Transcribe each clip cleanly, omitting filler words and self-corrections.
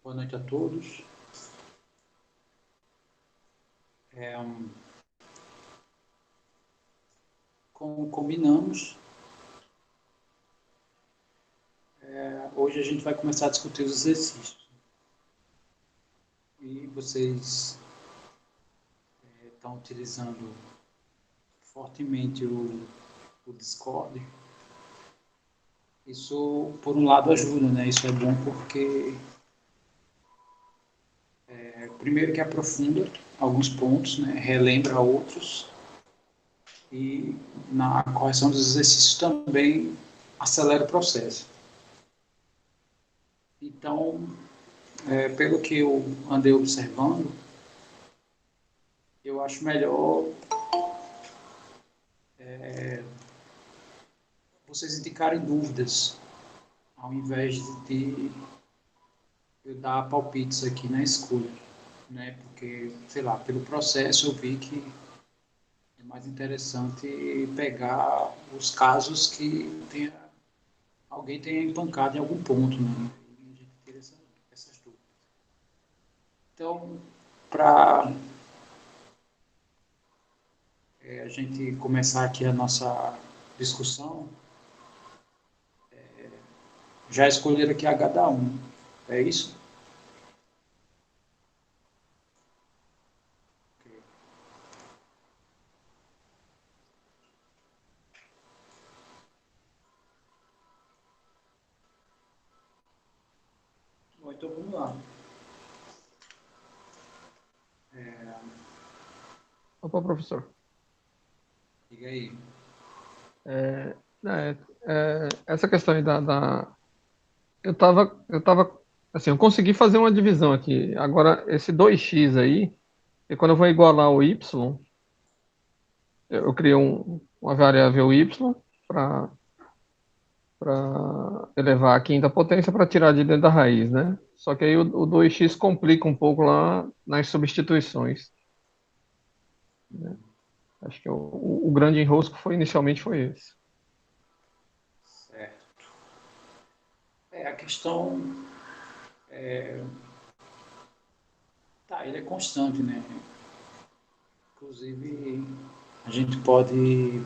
Boa noite a todos. Como combinamos, hoje a gente vai começar a discutir os exercícios. E vocês estão utilizando fortemente o Discord. Isso, por um lado, ajuda, né? Isso é bom porque, primeiro que aprofunda alguns pontos, né? Relembra outros, e na correção dos exercícios também acelera o processo. Então, pelo que eu andei observando, eu acho melhor vocês indicarem dúvidas, ao invés de eu dar palpites aqui na escolha, né? Porque, sei lá, pelo processo eu vi que é mais interessante pegar os casos que alguém tenha empancado em algum ponto, né? E a gente tira essas dúvidas. Então, para a gente começar aqui a nossa discussão, já escolheram aqui H-1, é isso? Bom, então vamos lá. Opa, professor. Diga aí. É, essa questão aí eu tava, assim, eu consegui fazer uma divisão aqui. Agora, esse 2x aí, e quando eu vou igualar o y, eu criei uma variável y para elevar a quinta potência para tirar de dentro da raiz, né? Só que aí o 2x complica um pouco lá nas substituições. Acho que o grande enrosco inicialmente foi esse. Certo. A questão, tá, ele é constante, né? Inclusive, a gente pode,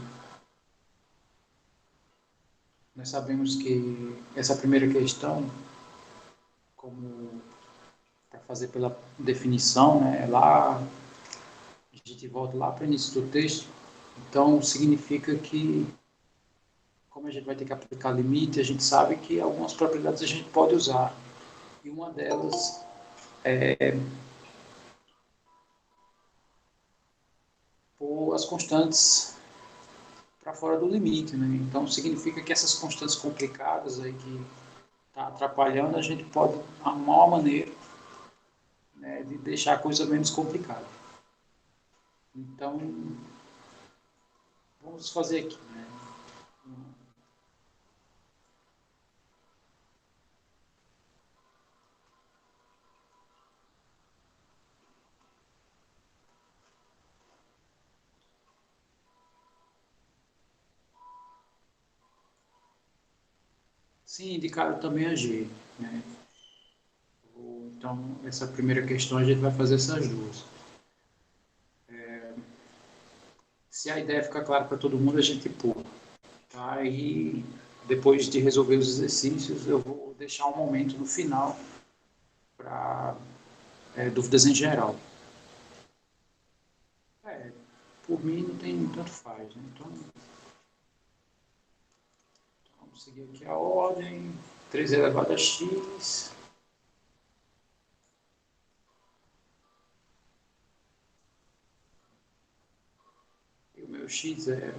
nós sabemos que essa primeira questão, como para fazer pela definição, né, lá a gente volta lá para o início do texto, então significa que, como a gente vai ter que aplicar limite, a gente sabe que algumas propriedades a gente pode usar, e uma delas pôr as constantes para fora do limite, né? Então significa que essas constantes complicadas aí que está atrapalhando, a gente pode arrumar uma maneira, né, de deixar a coisa menos complicada. Então, vamos fazer aqui, né? Sim, indicado também a G, né? Então, essa primeira questão a gente vai fazer essas duas. Se a ideia ficar clara para todo mundo, a gente pula. Tá? E depois de resolver os exercícios, eu vou deixar um momento no final para dúvidas em geral. É, por mim não tem tanto faz, né? Então, vamos seguir aqui a ordem. 3 elevado a x. E o meu x é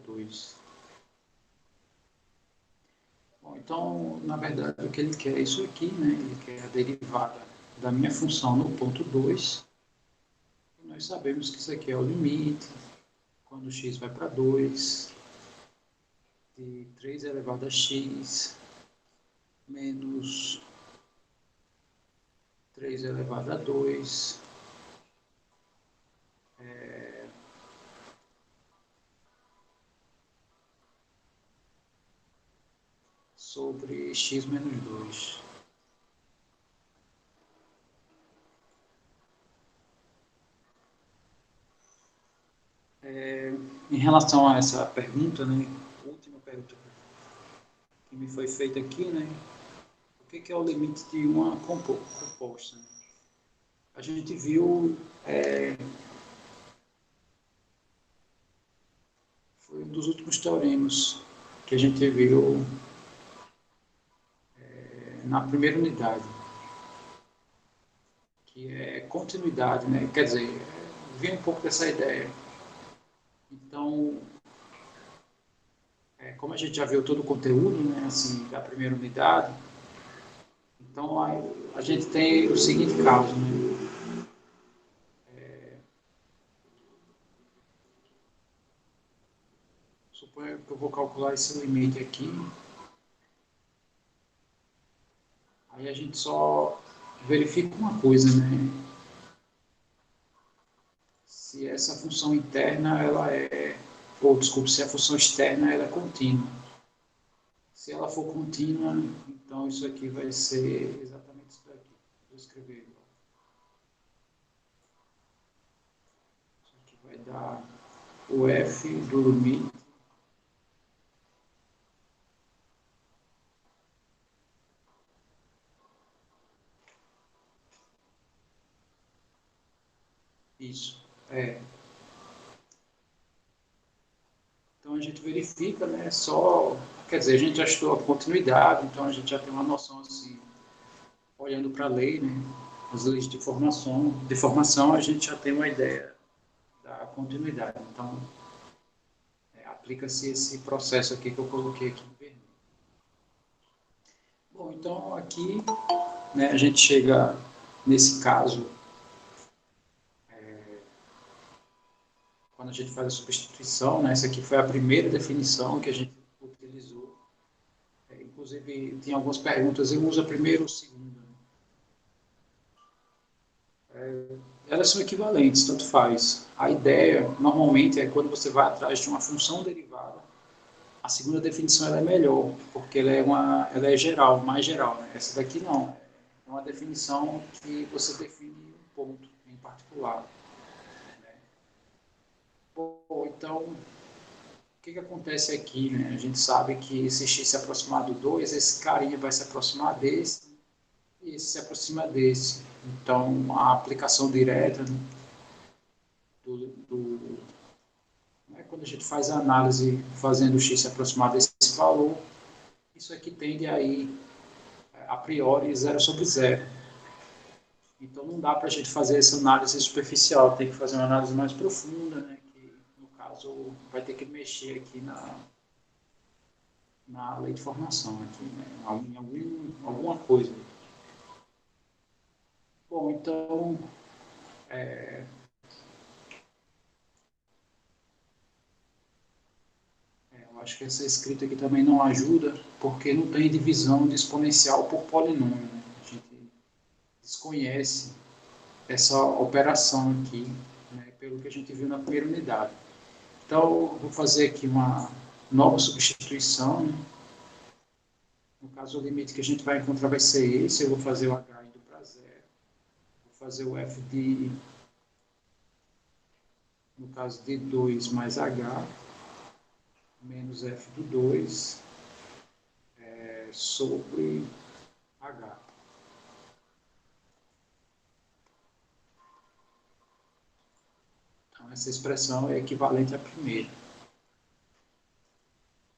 2. Bom, então, na verdade, o que ele quer é isso aqui, né? Ele quer a derivada da minha função no ponto 2. E nós sabemos que isso aqui é o limite, quando x vai para 2, de 3 elevado a x menos 3 elevado a 2 sobre x menos 2. Em relação a essa pergunta, né, a última pergunta que me foi feita aqui, né, o que é o limite de uma composta? Né? A gente viu, foi um dos últimos teoremas que a gente viu na primeira unidade, que é continuidade, né? Quer dizer, vem um pouco dessa ideia. Então, como a gente já viu todo o conteúdo, né, assim, da primeira unidade, então a gente tem o seguinte caso, né? Suponho que eu vou calcular esse limite aqui, aí a gente só verifica uma coisa, né? Se essa função interna, ela é, ou desculpe, se a função externa ela é contínua. Se ela for contínua, então isso aqui vai ser exatamente isso daqui. Vou escrever. Isso aqui vai dar o f do limite. Isso. Então a gente verifica, né, só, quer dizer, a gente já estudou a continuidade, então a gente já tem uma noção assim, olhando para a lei, né, as leis de formação, a gente já tem uma ideia da continuidade. Então, aplica-se esse processo aqui que eu coloquei aqui em vermelho. Bom, então aqui, né, a gente chega nesse caso, quando a gente faz a substituição, né, essa aqui foi a primeira definição que a gente utilizou. Inclusive, tem algumas perguntas, eu uso a primeira ou a segunda? Elas são equivalentes, tanto faz. A ideia, normalmente, é quando você vai atrás de uma função derivada, a segunda definição ela é melhor, porque ela é geral, mais geral. Né? Essa daqui não. É uma definição que você define um ponto em particular. Né? Bom, então, o que acontece aqui? Né? A gente sabe que se x se aproximar do 2, esse carinha vai se aproximar desse, e esse se aproxima desse. Então, a aplicação direta, né, do né, quando a gente faz a análise fazendo o x se aproximar desse valor, isso aqui tende a ir, a priori, zero sobre zero. Então não dá para a gente fazer essa análise superficial, tem que fazer uma análise mais profunda, né, que no caso vai ter que mexer aqui na lei de formação, aqui, né, em alguma coisa. Bom, então, eu acho que essa escrita aqui também não ajuda, porque não tem divisão de exponencial por polinômio. Né? A gente desconhece essa operação aqui, né, pelo que a gente viu na primeira unidade. Então, vou fazer aqui uma nova substituição. Né? No caso, o limite que a gente vai encontrar vai ser esse. Eu vou fazer o h indo para zero. Vou fazer o f de, no caso, de 2 mais h, menos f do 2 sobre h. Então, essa expressão é equivalente à primeira.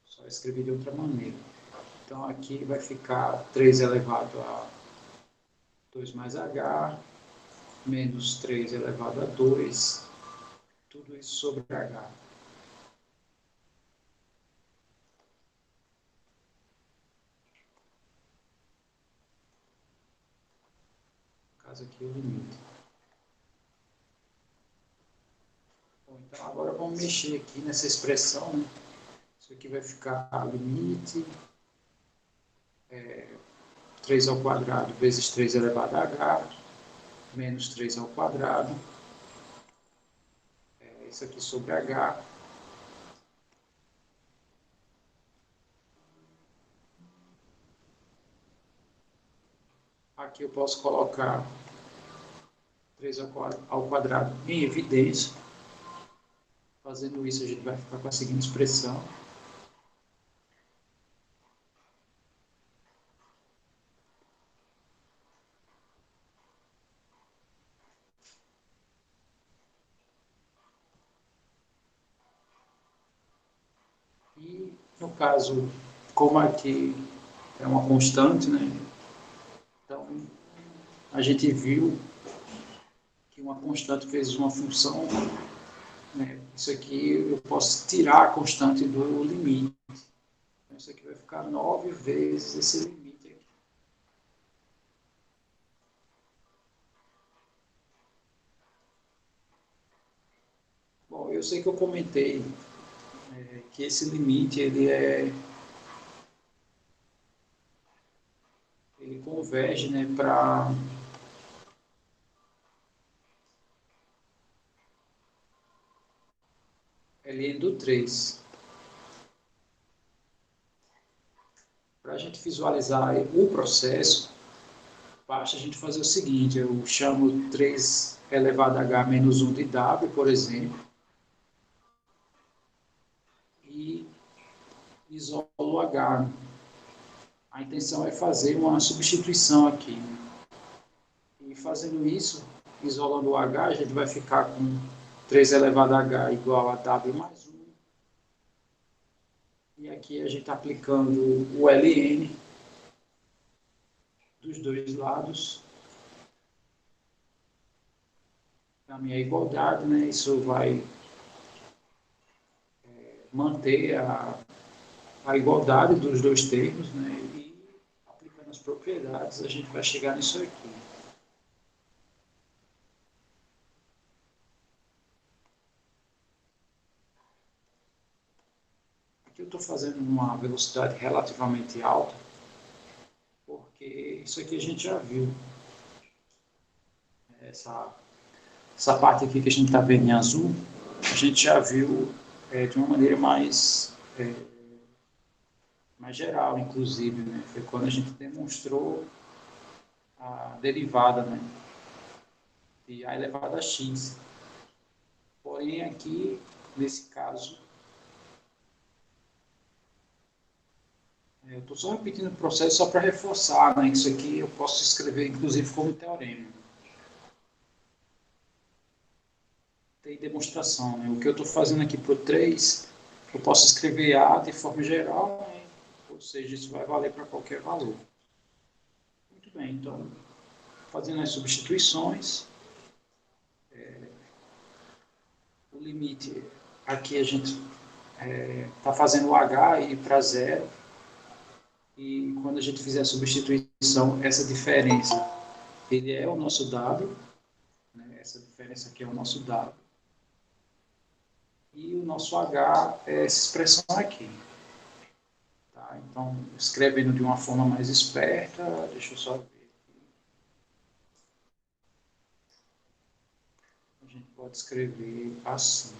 Só escrevi de outra maneira. Então, aqui vai ficar 3 elevado a 2 mais h, menos 3 elevado a 2, tudo isso sobre h. No caso aqui, o limite. Bom, então, agora vamos mexer aqui nessa expressão. Né? Isso aqui vai ficar limite 3 ao quadrado vezes 3 elevado a h, menos 3 ao quadrado. Isso aqui sobre h. Aqui eu posso colocar 3 ao quadrado em evidência, Fazendo isso, a gente vai ficar com a seguinte expressão. E, no caso, como aqui é uma constante, né? Então, a gente viu que uma constante vezes uma função, né? Isso aqui eu posso tirar a constante do limite. Então, isso aqui vai ficar 9 vezes esse limite aqui. Bom, eu sei que eu comentei que esse limite ele converge, né, para ln do 3. Para a gente visualizar o processo, basta a gente fazer o seguinte, eu chamo 3 elevado a h menos 1 de W, por exemplo, e isolo H. A intenção é fazer uma substituição aqui. E fazendo isso, isolando o H, a gente vai ficar com 3 elevado a H igual a W mais 1. E aqui a gente está aplicando o ln dos dois lados. A minha igualdade, né? Isso vai manter a igualdade dos dois termos, né? E aplicando as propriedades, a gente vai chegar nisso aqui. Aqui eu estou fazendo uma velocidade relativamente alta, porque isso aqui a gente já viu. Essa parte aqui que a gente está vendo em azul, a gente já viu de uma maneira mais geral, inclusive, né? Foi quando a gente demonstrou a derivada, né? De a elevado a x. Porém, aqui, nesse caso, eu estou só repetindo o processo só para reforçar, né? Isso aqui eu posso escrever, inclusive, como teorema. Tem demonstração, né? O que eu estou fazendo aqui para o 3, eu posso escrever A de forma geral, né? Ou seja, isso vai valer para qualquer valor. Muito bem, então, fazendo as substituições, o limite, aqui a gente está fazendo o H ir para zero, e quando a gente fizer a substituição, essa diferença, ele é o nosso dado, né? Essa diferença aqui é o nosso dado, e o nosso H é essa expressão aqui. Tá? Então, escrevendo de uma forma mais esperta, deixa eu só ver aqui. A gente pode escrever assim.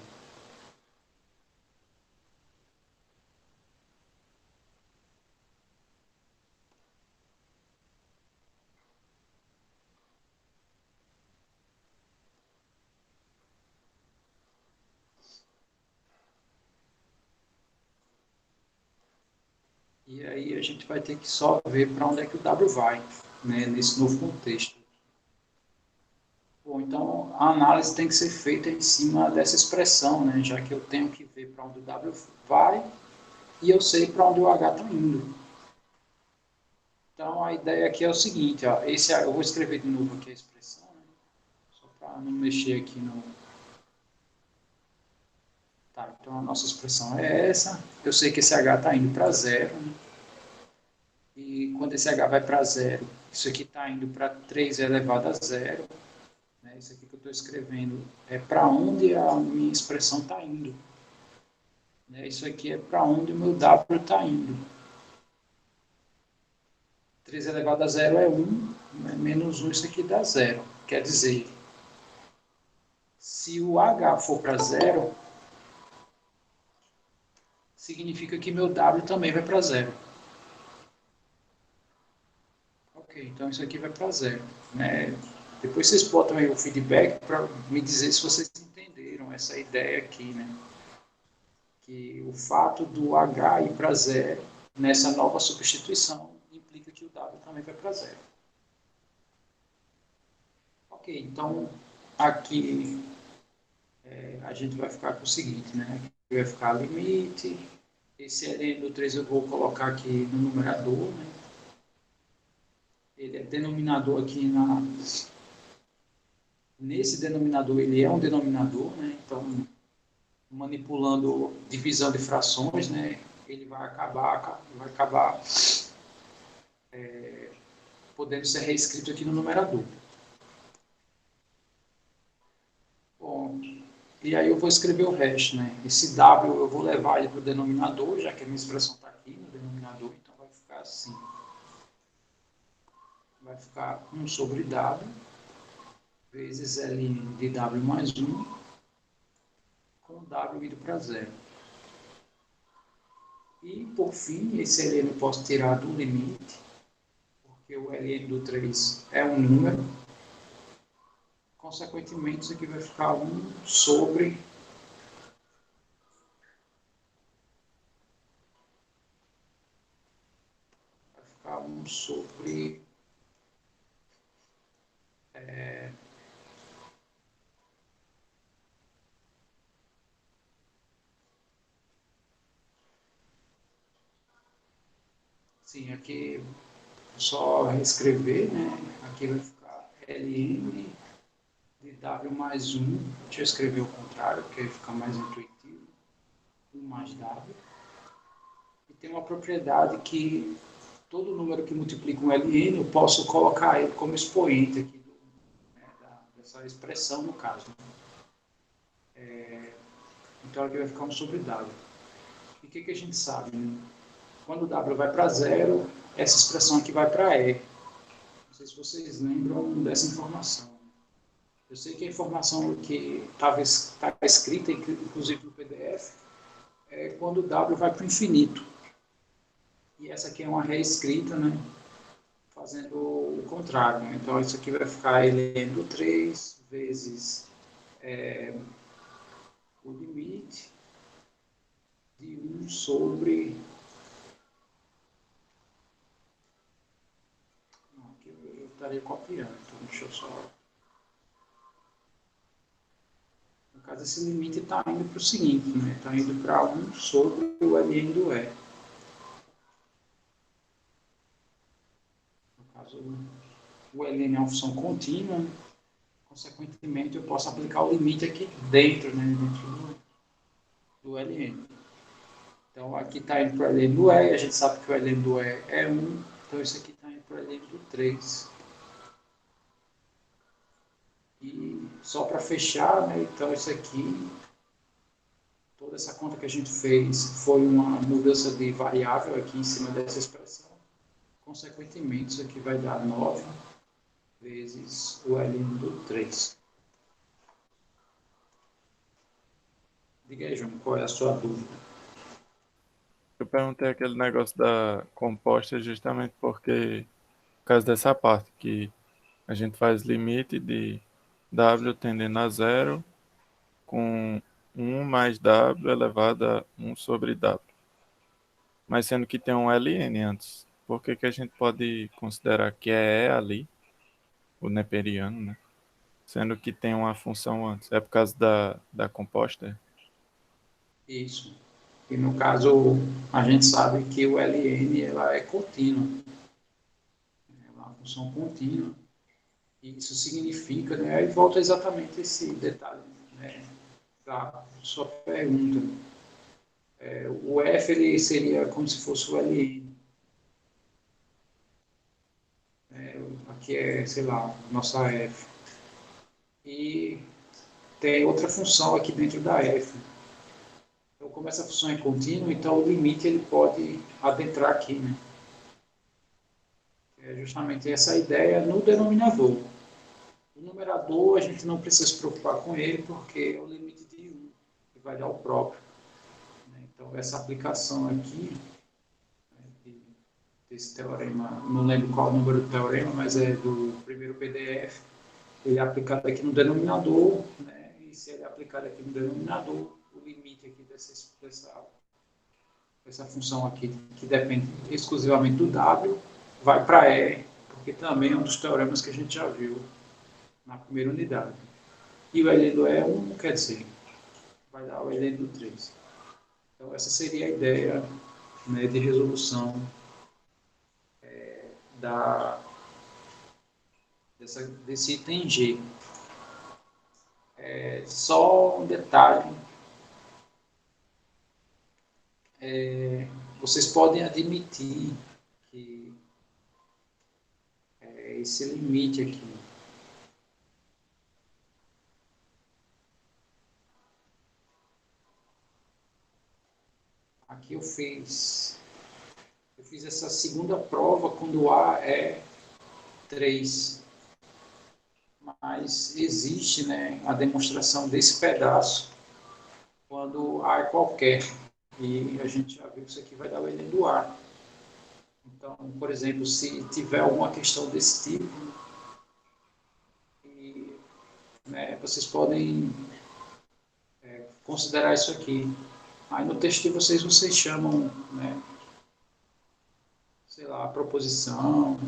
E aí a gente vai ter que só ver para onde é que o W vai, né, nesse novo contexto. Bom, então a análise tem que ser feita em cima dessa expressão, né, já que eu tenho que ver para onde o W vai e eu sei para onde o H está indo. Então a ideia aqui é o seguinte, ó, eu vou escrever de novo aqui a expressão, né, só para não mexer aqui no... Tá, então a nossa expressão é essa, eu sei que esse H está indo para zero, né, e quando esse H vai para zero, isso aqui está indo para 3 elevado a zero, né? Isso aqui que eu estou escrevendo é para onde a minha expressão está indo. Né? Isso aqui é para onde o meu W está indo. 3 elevado a zero é 1, né? Menos 1, isso aqui dá zero. Quer dizer, se o H for para zero, significa que meu W também vai para zero. Ok, então isso aqui vai para zero. Né? Depois vocês botam aí o feedback para me dizer se vocês entenderam essa ideia aqui, né? que o fato do H ir para zero nessa nova substituição implica que o W também vai para zero. Ok, então aqui a gente vai ficar com o seguinte, né? Aqui vai ficar limite, esse ln do 3 eu vou colocar aqui no numerador, né? Ele é denominador aqui nesse denominador, ele é um denominador, né? Então, manipulando divisão de frações, né? Ele vai acabar podendo ser reescrito aqui no numerador. Bom, e aí eu vou escrever o resto, né? Esse W eu vou levar ele para o denominador, já que a minha expressão está aqui no denominador, então vai ficar assim. Vai ficar 1 sobre W vezes Ln de W mais 1, com W indo para zero. E, por fim, esse Ln eu posso tirar do limite, porque o Ln do 3 é um número. Consequentemente, isso aqui vai ficar 1 sobre vai ficar 1 sobre sim, aqui só reescrever, né? Aqui vai ficar Ln de W mais 1. Deixa eu escrever o contrário, porque aí fica mais intuitivo. 1 mais W. E tem uma propriedade que todo número que multiplica um Ln, eu posso colocar ele como expoente aqui dessa expressão, no caso. Então aqui vai ficar 1 sobre W. E o que a gente sabe? Né? Quando o W vai para zero, essa expressão aqui vai para E. Não sei se vocês lembram dessa informação. Eu sei que a informação que estava escrita, inclusive no PDF, é quando o W vai para o infinito. E essa aqui é uma reescrita, né? Fazendo o contrário. Né? Então, isso aqui vai ficar ln do 3 vezes o limite de 1 sobre... Não, aqui eu estaria copiando, então deixa eu só... No caso, esse limite está indo para o seguinte, né? Está indo para 1 sobre o ln do E. No caso, o ln é uma função contínua, consequentemente, eu posso aplicar o limite aqui dentro, né? Dentro do ln. Então, aqui está indo para o ln do E, a gente sabe que o ln do E é 1, então isso aqui está indo para o ln do 3. E só para fechar, né, então isso aqui, toda essa conta que a gente fez foi uma mudança de variável aqui em cima dessa expressão. Consequentemente, isso aqui vai dar 9 vezes o ln do 3. Diga aí, João, qual é a sua dúvida? Eu perguntei aquele negócio da composta justamente porque, por causa dessa parte, que a gente faz limite de W tendendo a zero com 1 mais W elevado a 1 sobre W. Mas sendo que tem um ln antes, por que a gente pode considerar que é E ali, o neperiano, né? Sendo que tem uma função antes. É por causa da composta? Isso. E no caso, a gente sabe que o ln ela é contínua. É uma função contínua. E isso significa, né? Aí volta exatamente esse detalhe, né, da sua pergunta. O F ele seria como se fosse o ln. Aqui é, sei lá, nossa F. E tem outra função aqui dentro da F. Então, como essa função é contínua, então o limite ele pode adentrar aqui, né? É justamente essa ideia no denominador. O numerador a gente não precisa se preocupar com ele, porque é o limite de 1, que vai dar o próprio. Então, essa aplicação aqui, desse teorema, não lembro qual o número do teorema, mas é do primeiro PDF, ele é aplicado aqui no denominador, né? E se ele é aplicado aqui no denominador, o limite aqui dessa função aqui, que depende exclusivamente do W, vai para E, porque também é um dos teoremas que a gente já viu na primeira unidade. E o LN do E1 quer dizer, vai dar o LN do 3. Então, essa seria a ideia, né, de resolução desse item G. Só um detalhe, vocês podem admitir que esse limite aqui, aqui eu fiz essa segunda prova quando o A é 3, mas existe, né, a demonstração desse pedaço quando A é qualquer, e a gente já viu que isso aqui vai dar o Ln do A. Então, por exemplo, se tiver alguma questão desse tipo, né, vocês podem considerar isso aqui. Aí no texto de vocês chamam, né, sei lá, proposição,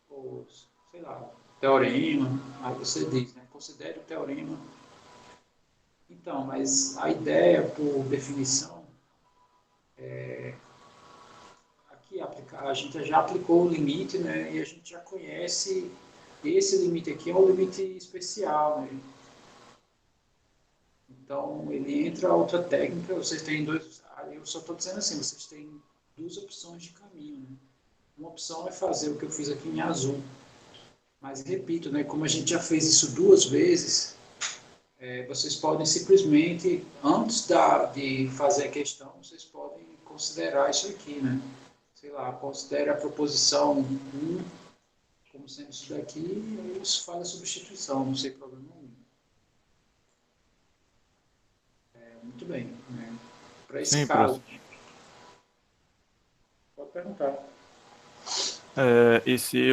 ou sei lá, teorema. Aí você diz, né, considere o teorema. Então, mas a ideia, por definição, aqui a gente já aplicou o limite, né, e a gente já conhece esse limite aqui é um limite especial, né? Então, ele entra outra técnica, vocês têm dois, eu só estou dizendo assim, vocês têm duas opções de caminho, né? Uma opção é fazer o que eu fiz aqui em azul, mas repito, né, como a gente já fez isso duas vezes, vocês podem simplesmente, antes de fazer a questão, vocês podem considerar isso aqui, né? Sei lá, considere a proposição 1 como sendo isso daqui, e aí isso faz a substituição, não sei problema nenhum. Muito bem, né? Para esse Sim, caso, professor. pode perguntar. E se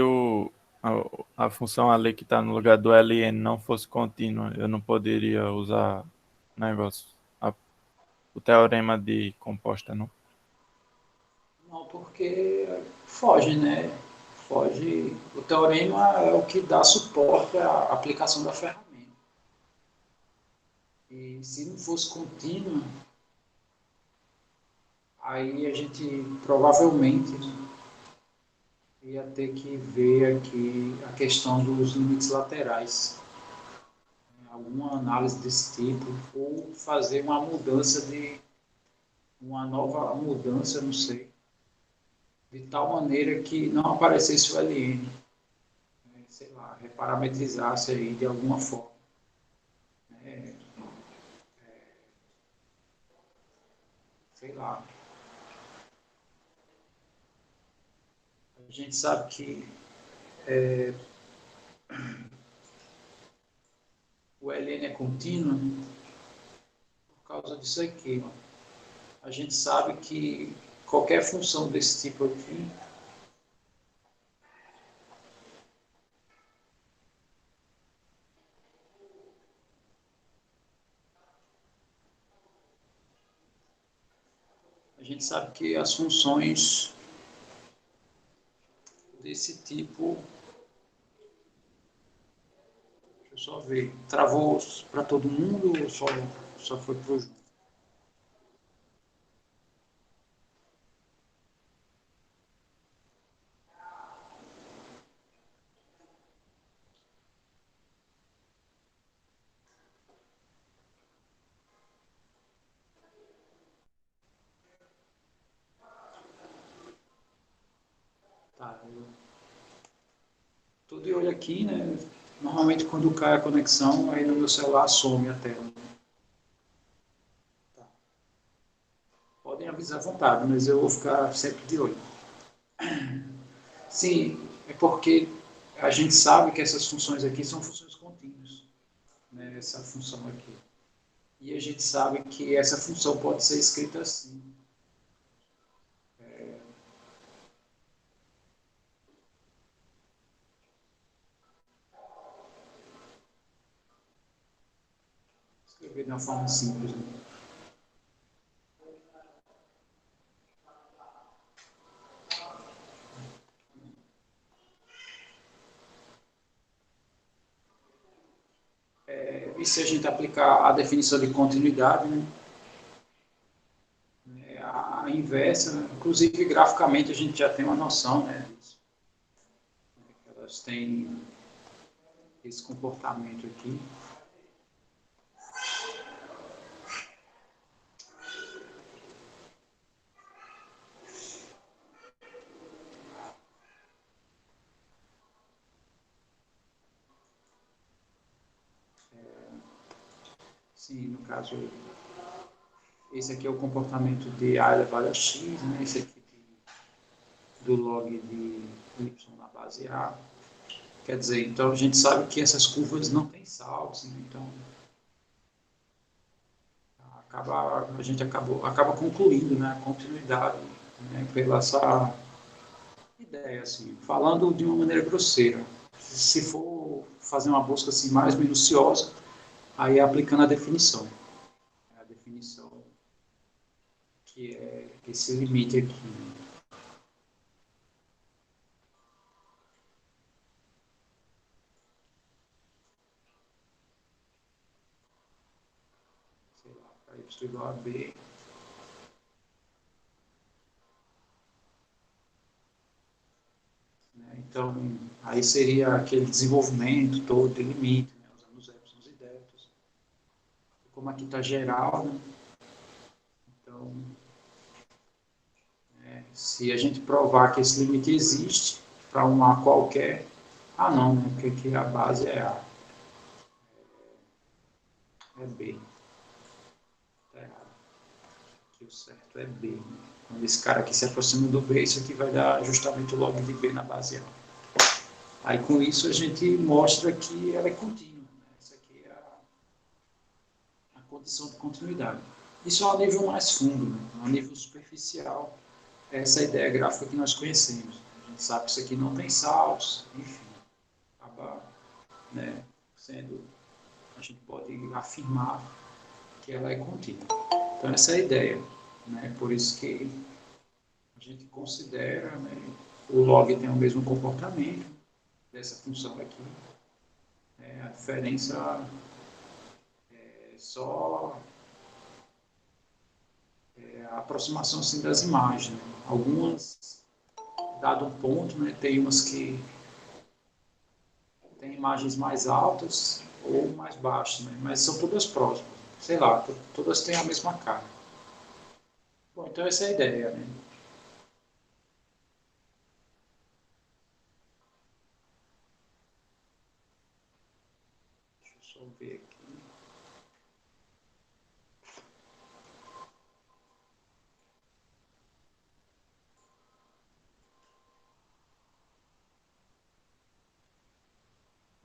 a função ali que está no lugar do ln não fosse contínua, eu não poderia usar negócio, o teorema de composta, não? Não, porque foge, né? Foge. O teorema é o que dá suporte à aplicação da ferramenta. E se não fosse contínua, aí a gente provavelmente ia ter que ver aqui a questão dos limites laterais. Alguma análise desse tipo, ou fazer uma mudança uma nova mudança, não sei, de tal maneira que não aparecesse o LN, né? Sei lá, reparametrizasse aí de alguma forma. Né? Sei lá. A gente sabe que o LN é contínuo por causa disso aqui. A gente sabe que qualquer função desse tipo aqui, a gente sabe que as funções desse tipo, deixa eu só ver, travou para todo mundo ou só foi para o João? Tá, eu tô de olho aqui, né? Normalmente quando cai a conexão, aí no meu celular some a tela. Tá. Podem avisar à vontade, mas eu vou ficar sempre de olho. Sim, é porque a gente sabe que essas funções aqui são funções contínuas, né? Essa função aqui. E a gente sabe que essa função pode ser escrita assim. Escrever de uma forma simples, né? E se a gente aplicar a definição de continuidade, né, a inversa, né, inclusive graficamente a gente já tem uma noção, né, disso. Elas têm esse comportamento aqui. Sim, no caso, esse aqui é o comportamento de A elevado a x, né? Esse aqui do log de y na base A. Quer dizer, então a gente sabe que essas curvas não têm saltos, né? Então a gente acaba concluindo, né, a continuidade, né, pela essa ideia, assim, falando de uma maneira grosseira. Se for fazer uma busca assim, mais minuciosa, aí é aplicando a definição que é esse limite aqui. Sei lá, para y igual a b. Né? Então, aí seria aquele desenvolvimento todo de limite, né? Usando os epsilons e deltas. Como aqui está geral, né? Então, se a gente provar que esse limite existe para um A qualquer, não, né? Porque aqui a base é A, é B. Está errado. Aqui o certo é B. Né? Quando esse cara aqui se aproxima do B, isso aqui vai dar justamente o log de B na base A. Aí com isso a gente mostra que ela é contínua. Né? Essa aqui é a condição de continuidade. Isso é um nível mais fundo, né? Um nível superficial. Essa é a ideia gráfica que nós conhecemos. A gente sabe que isso aqui não tem saltos, enfim, acaba, né, sendo, a gente pode afirmar que ela é contínua. Então essa é a ideia, né? Por isso que a gente considera, né, o log tem o mesmo comportamento dessa função aqui. Né? A diferença é só a aproximação assim, das imagens. Né? Algumas, dado um ponto, né, tem umas que tem imagens mais altas ou mais baixas, né? Mas são todas próximas. Sei lá, todas têm a mesma cara. Bom, então essa é a ideia, né? Deixa eu só ver aqui.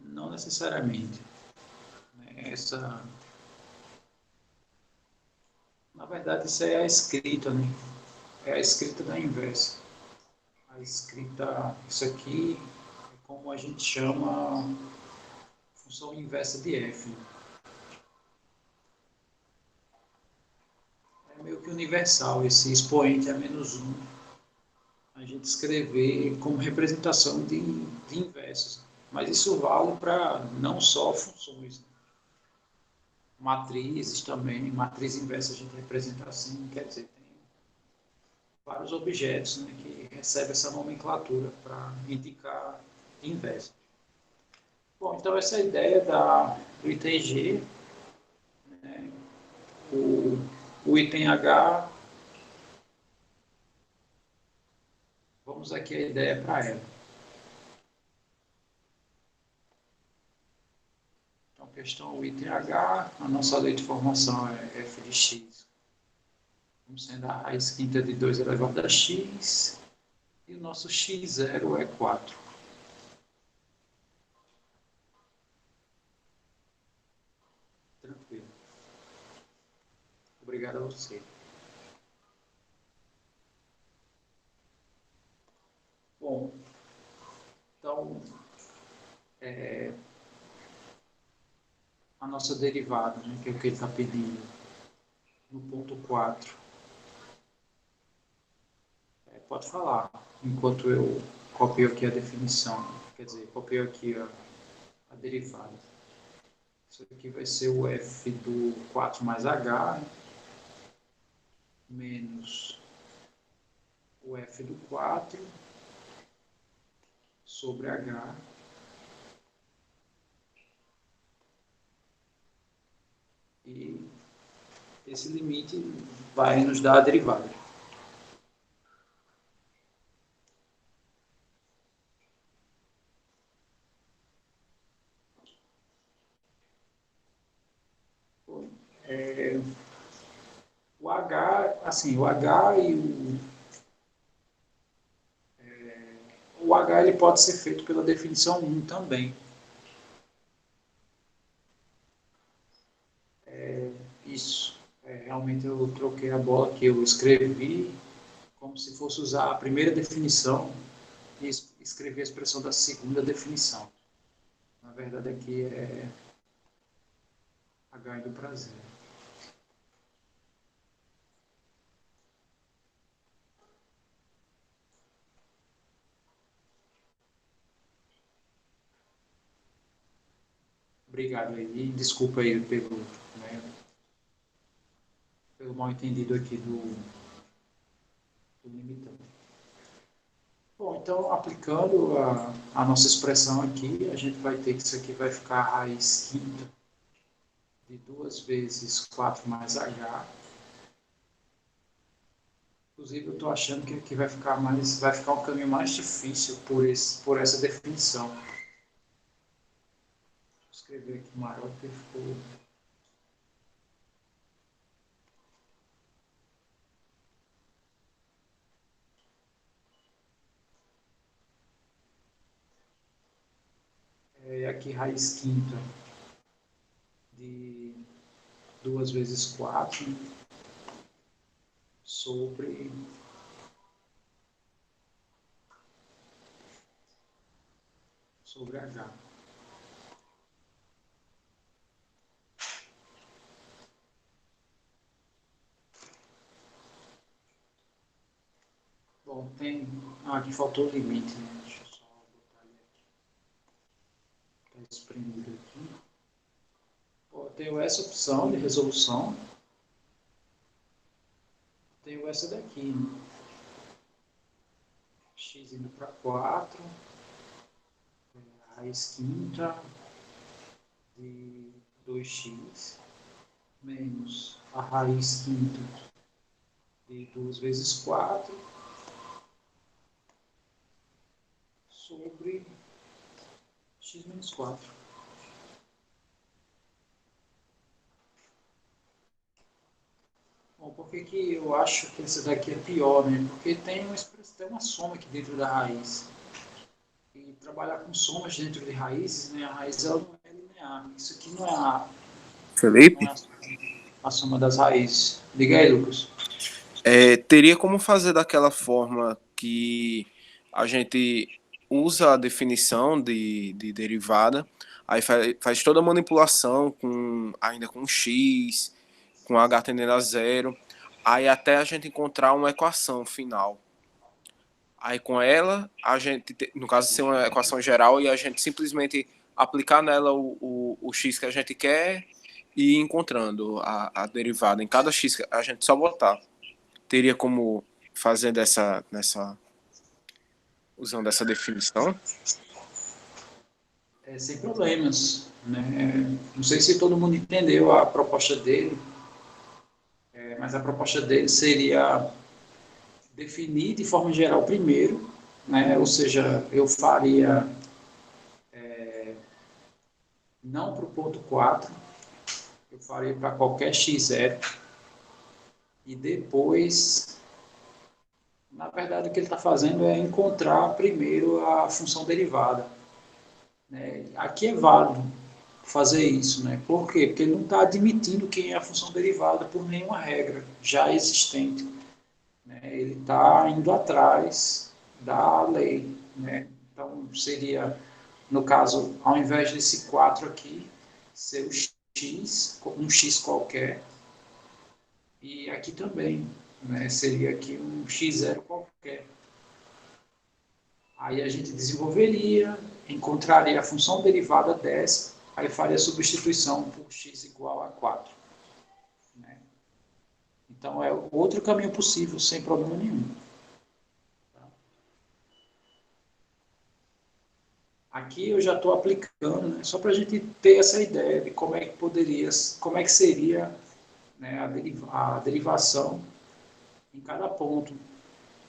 Não necessariamente. Né? Na verdade, isso é a escrita, né? É a escrita da inversa. A escrita, isso aqui é como a gente chama função inversa de f. Né? É meio que universal, esse expoente é menos 1. A gente escrever como representação de inversos. Mas isso vale para não só funções, né? Matrizes também, matriz inversa a gente representa assim, quer dizer, tem vários objetos, né, que recebem essa nomenclatura para indicar inverso. Bom, então essa é a ideia do item G, né, o item H, vamos aqui a ideia para ela. Então, questão o item H, a nossa lei de formação é f de x, como sendo a raiz quinta de 2 elevado a x, e o nosso x0 é 4. Tranquilo. Obrigado a você. Bom, então, a nossa derivada, né, que é o que ele está pedindo, no ponto 4. Pode falar, enquanto eu copio aqui a definição, quer dizer, copio aqui a derivada. Isso aqui vai ser o f do 4 mais h, menos o f do 4 sobre h, e esse limite vai nos dar a derivada. O H, assim, o H e o H ele pode ser feito pela definição 1 também. Isso. Realmente eu troquei a bola que eu escrevi como se fosse usar a primeira definição e escrever a expressão da segunda definição. Na verdade aqui é H do prazer. Obrigado aí. E desculpa aí pelo mal entendido aqui do limitante. Bom, então, aplicando a nossa expressão aqui, a gente vai ter que isso aqui vai ficar a raiz quinta de 2 vezes 4 mais h. Inclusive, eu estou achando que aqui vai ficar um caminho mais difícil por essa definição. Vou escrever aqui maior porque ficou... Aqui raiz quinta de 2 vezes 4 sobre h. Bom, tem... aqui faltou o limite, né? Deixa eu só botar ele aqui. Está espremido aqui. Bom, eu tenho essa opção de resolução. Tenho essa daqui, né? X indo para 4, raiz quinta de 2x, menos a raiz quinta de 2 vezes 4, sobre x menos 4. Bom, por que eu acho que essa daqui é pior, né? Porque tem uma soma aqui dentro da raiz. E trabalhar com somas dentro de raízes, né? A raiz ela não é linear. Isso aqui não é Felipe, a soma das raízes. Diga aí, Lucas. teria como fazer daquela forma que a gente usa a definição de derivada, aí faz toda a manipulação ainda com x, com h tendendo a zero, aí até a gente encontrar uma equação final. Aí com ela, a gente, no caso, ser uma equação geral e a gente simplesmente aplicar nela o x que a gente quer e ir encontrando a derivada. Em cada x, a gente só botar. Teria como fazer usando essa definição? Sem problemas, né? Não sei se todo mundo entendeu a proposta dele, mas a proposta dele seria definir de forma geral primeiro, né? Ou seja, eu faria não para o ponto 4, eu faria para qualquer x0, e depois, na verdade, o que ele está fazendo é encontrar primeiro a função derivada. Né? Aqui é válido fazer isso, né? Por quê? Porque ele não está admitindo quem é a função derivada por nenhuma regra já existente. Né? Ele está indo atrás da lei, né? Então, seria, no caso, ao invés desse 4 aqui, ser o x, um x qualquer, e aqui também, né? Seria aqui um x0 qualquer. Aí a gente desenvolveria, encontraria a função derivada dessa, aí faria a substituição por x igual a 4. Né? Então, é outro caminho possível, sem problema nenhum. Aqui eu já estou aplicando, né, só para a gente ter essa ideia de como é que poderia, como é que seria, né, a derivação em cada ponto.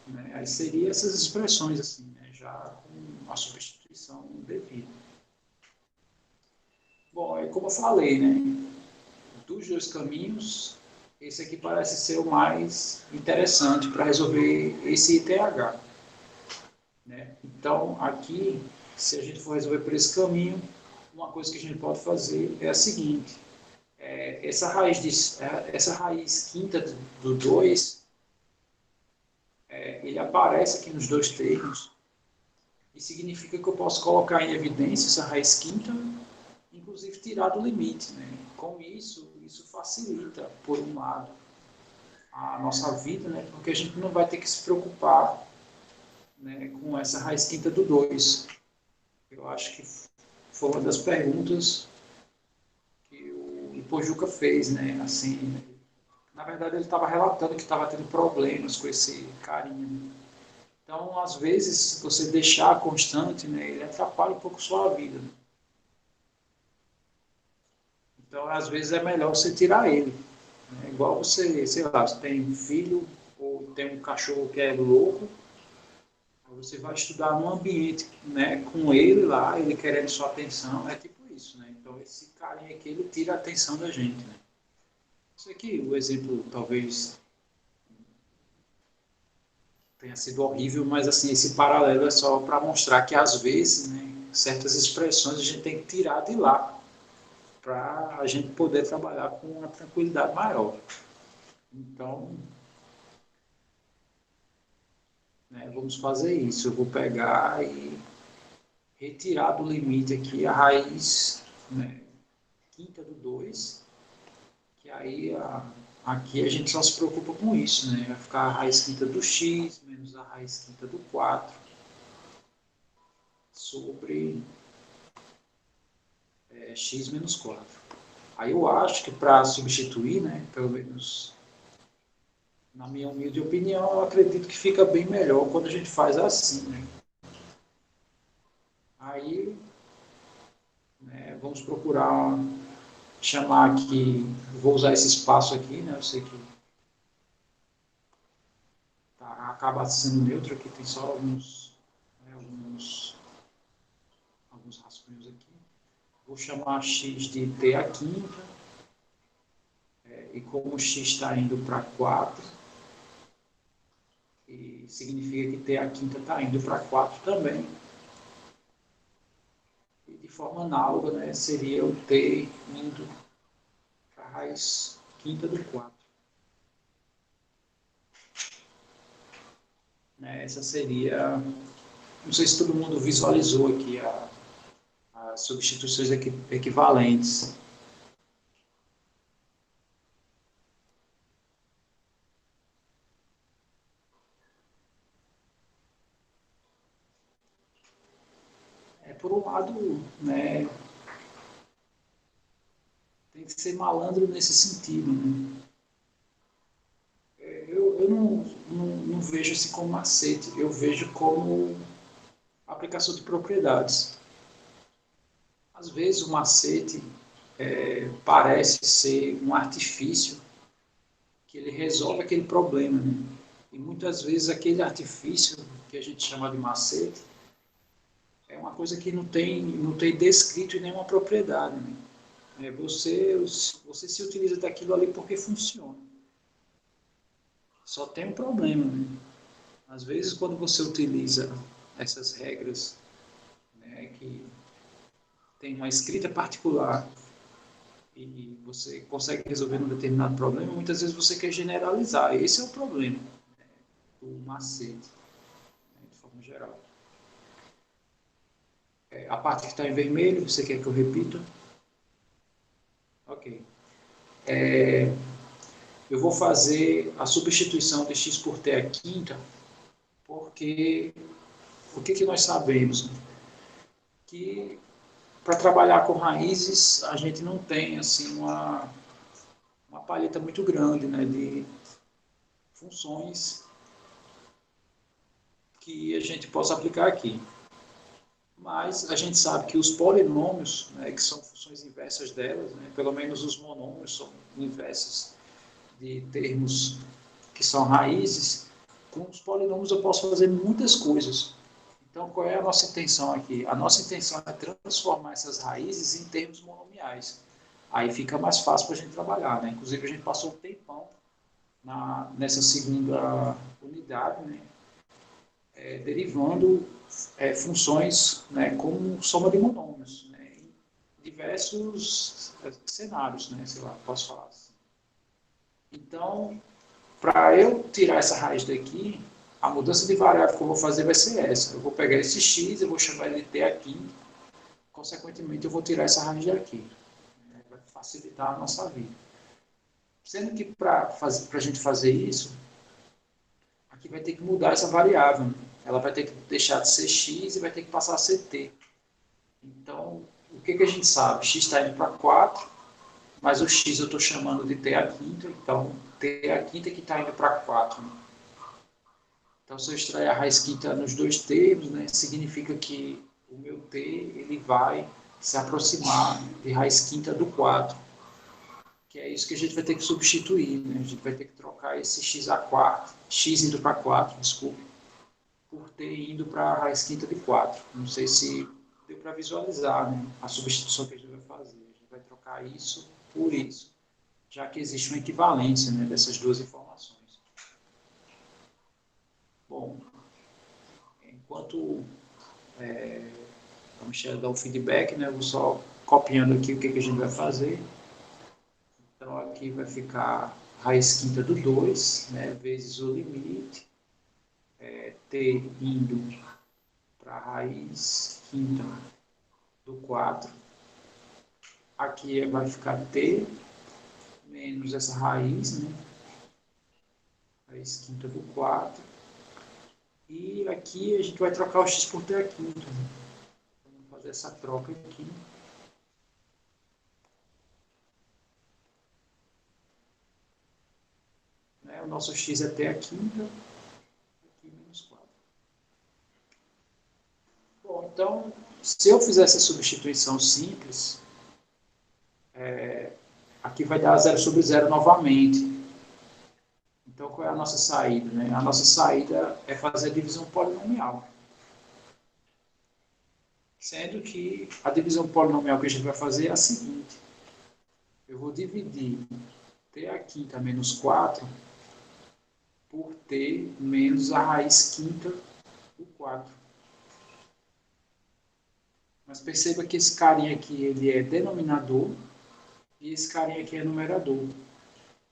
Né? Aí seria essas expressões assim, né, já com a substituição devida. Bom, é como eu falei, né, dos dois caminhos, esse aqui parece ser o mais interessante para resolver esse ITH. Né? Então, aqui, se a gente for resolver por esse caminho, uma coisa que a gente pode fazer é a seguinte: essa raiz quinta do 2, ele aparece aqui nos dois termos, e significa que eu posso colocar em evidência essa raiz quinta, inclusive tirar do limite. Né? Com isso facilita, por um lado, a nossa vida, né? Porque a gente não vai ter que se preocupar, né, com essa raiz quinta do 2. Eu acho que foi uma das perguntas que o Ipojuca fez, né? Assim, na verdade, ele estava relatando que estava tendo problemas com esse carinha. Então, às vezes, se você deixar constante, né, ele atrapalha um pouco a sua vida. Então, às vezes, é melhor você tirar ele. Né? Igual você, sei lá, você tem um filho ou tem um cachorro que é louco, você vai estudar num ambiente, né, com ele lá, ele querendo sua atenção, é tipo isso, né? Então, esse carinha aqui, ele tira a atenção da gente, né? Isso aqui, o exemplo, talvez tenha sido horrível, mas, assim, esse paralelo é só para mostrar que, às vezes, né, certas expressões a gente tem que tirar de lá para a gente poder trabalhar com uma tranquilidade maior. Então, né, vamos fazer isso. Eu vou pegar e retirar do limite aqui a raiz, né, quinta do 2, que aí aqui a gente só se preocupa com isso, né? Vai ficar a raiz quinta do x menos a raiz quinta do 4 sobre x menos 4. Aí eu acho que para substituir, né, pelo menos na minha humilde opinião, eu acredito que fica bem melhor quando a gente faz assim, né? Aí, né, vamos procurar chamar aqui, vou usar esse espaço aqui, né? Eu sei que acaba sendo neutro, aqui tem só alguns, né, alguns rascunhos aqui. Vou chamar x de t a quinta, e como x está indo para 4, e significa que t a quinta está indo para 4 também. E de forma análoga, né, seria o t indo para a raiz quinta do 4. Essa seria, não sei se todo mundo visualizou aqui as substituições equivalentes. Por um lado, né, tem que ser malandro nesse sentido. Né? Eu não vejo assim como macete, eu vejo como aplicação de propriedades. Às vezes o macete parece ser um artifício que ele resolve aquele problema. Né? E muitas vezes aquele artifício que a gente chama de macete é uma coisa que não tem descrito em nenhuma propriedade. Né? Você se utiliza daquilo ali porque funciona. Só tem um problema. Né? Às vezes, quando você utiliza essas regras, né, que tem uma escrita particular e você consegue resolver um determinado problema, muitas vezes você quer generalizar. Esse é o problema, né, do macete, né, de forma geral. A parte que está em vermelho, você quer que eu repita? Ok. Eu vou fazer a substituição de x por t à quinta, porque o que nós sabemos? Que para trabalhar com raízes, a gente não tem assim uma paleta muito grande, né, de funções que a gente possa aplicar aqui. Mas a gente sabe que os polinômios, né, que são funções inversas delas, né, pelo menos os monômios são inversos de termos que são raízes, com os polinômios eu posso fazer muitas coisas. Então, qual é a nossa intenção aqui? A nossa intenção é transformar essas raízes em termos monomiais. Aí fica mais fácil para a gente trabalhar, né? Inclusive, a gente passou um tempão nessa segunda unidade, né? Derivando funções, né, como soma de monômios, né, em diversos cenários, né, sei lá, posso falar assim. Então, para eu tirar essa raiz daqui, a mudança de variável que eu vou fazer vai ser essa. Eu vou pegar esse x, eu vou chamar ele de t aqui, consequentemente eu vou tirar essa raiz daqui. Vai facilitar a nossa vida. Sendo que para a gente fazer isso, aqui vai ter que mudar essa variável. Né? Ela vai ter que deixar de ser x e vai ter que passar a ser t. Então, o que a gente sabe? X está indo para 4, mas o x eu estou chamando de t à quinta, então t à quinta que está indo para 4. Né? Então, se eu extrair a raiz quinta nos dois termos, né, significa que o meu t ele vai se aproximar de raiz quinta do 4, que é isso que a gente vai ter que substituir. Né? A gente vai ter que trocar esse x a 4, x indo para 4, desculpe, por t indo para a raiz quinta de 4. Não sei se deu para visualizar, né, a substituição que a gente vai fazer. A gente vai trocar isso por isso, já que existe uma equivalência, né, dessas duas informações. Bom, enquanto a Michelle dá o feedback, né, eu vou só copiando aqui o que a gente vai fazer. Então, aqui vai ficar raiz quinta do 2, né, vezes o limite, t indo para a raiz quinta do 4. Aqui vai ficar t menos essa raiz, né, raiz quinta do 4. E aqui a gente vai trocar o x por t à quinta. Né? Vamos fazer essa troca aqui. O nosso x é t à quinta, aqui menos 4. Bom, então, se eu fizer essa substituição simples, aqui vai dar 0 sobre 0 novamente. Então, qual é a nossa saída? Né? A nossa saída é fazer a divisão polinomial. Sendo que a divisão polinomial que a gente vai fazer é a seguinte. Eu vou dividir t à quinta menos 4 por t menos a raiz quinta do 4. Mas perceba que esse carinha aqui ele é denominador e esse carinha aqui é numerador.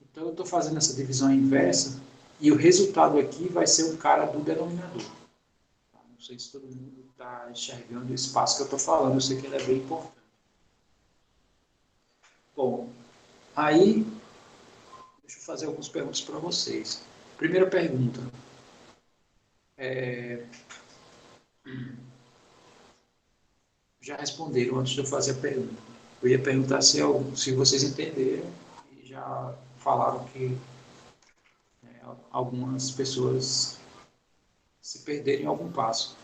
Então, eu estou fazendo essa divisão inversa e o resultado aqui vai ser um cara do denominador. Não sei se todo mundo está enxergando o espaço que eu estou falando, eu sei que ele é bem importante. Bom, aí, deixa eu fazer algumas perguntas para vocês. Primeira pergunta. Já responderam antes de eu fazer a pergunta. Eu ia perguntar se vocês entenderam e já falaram que algumas pessoas se perderem em algum passo.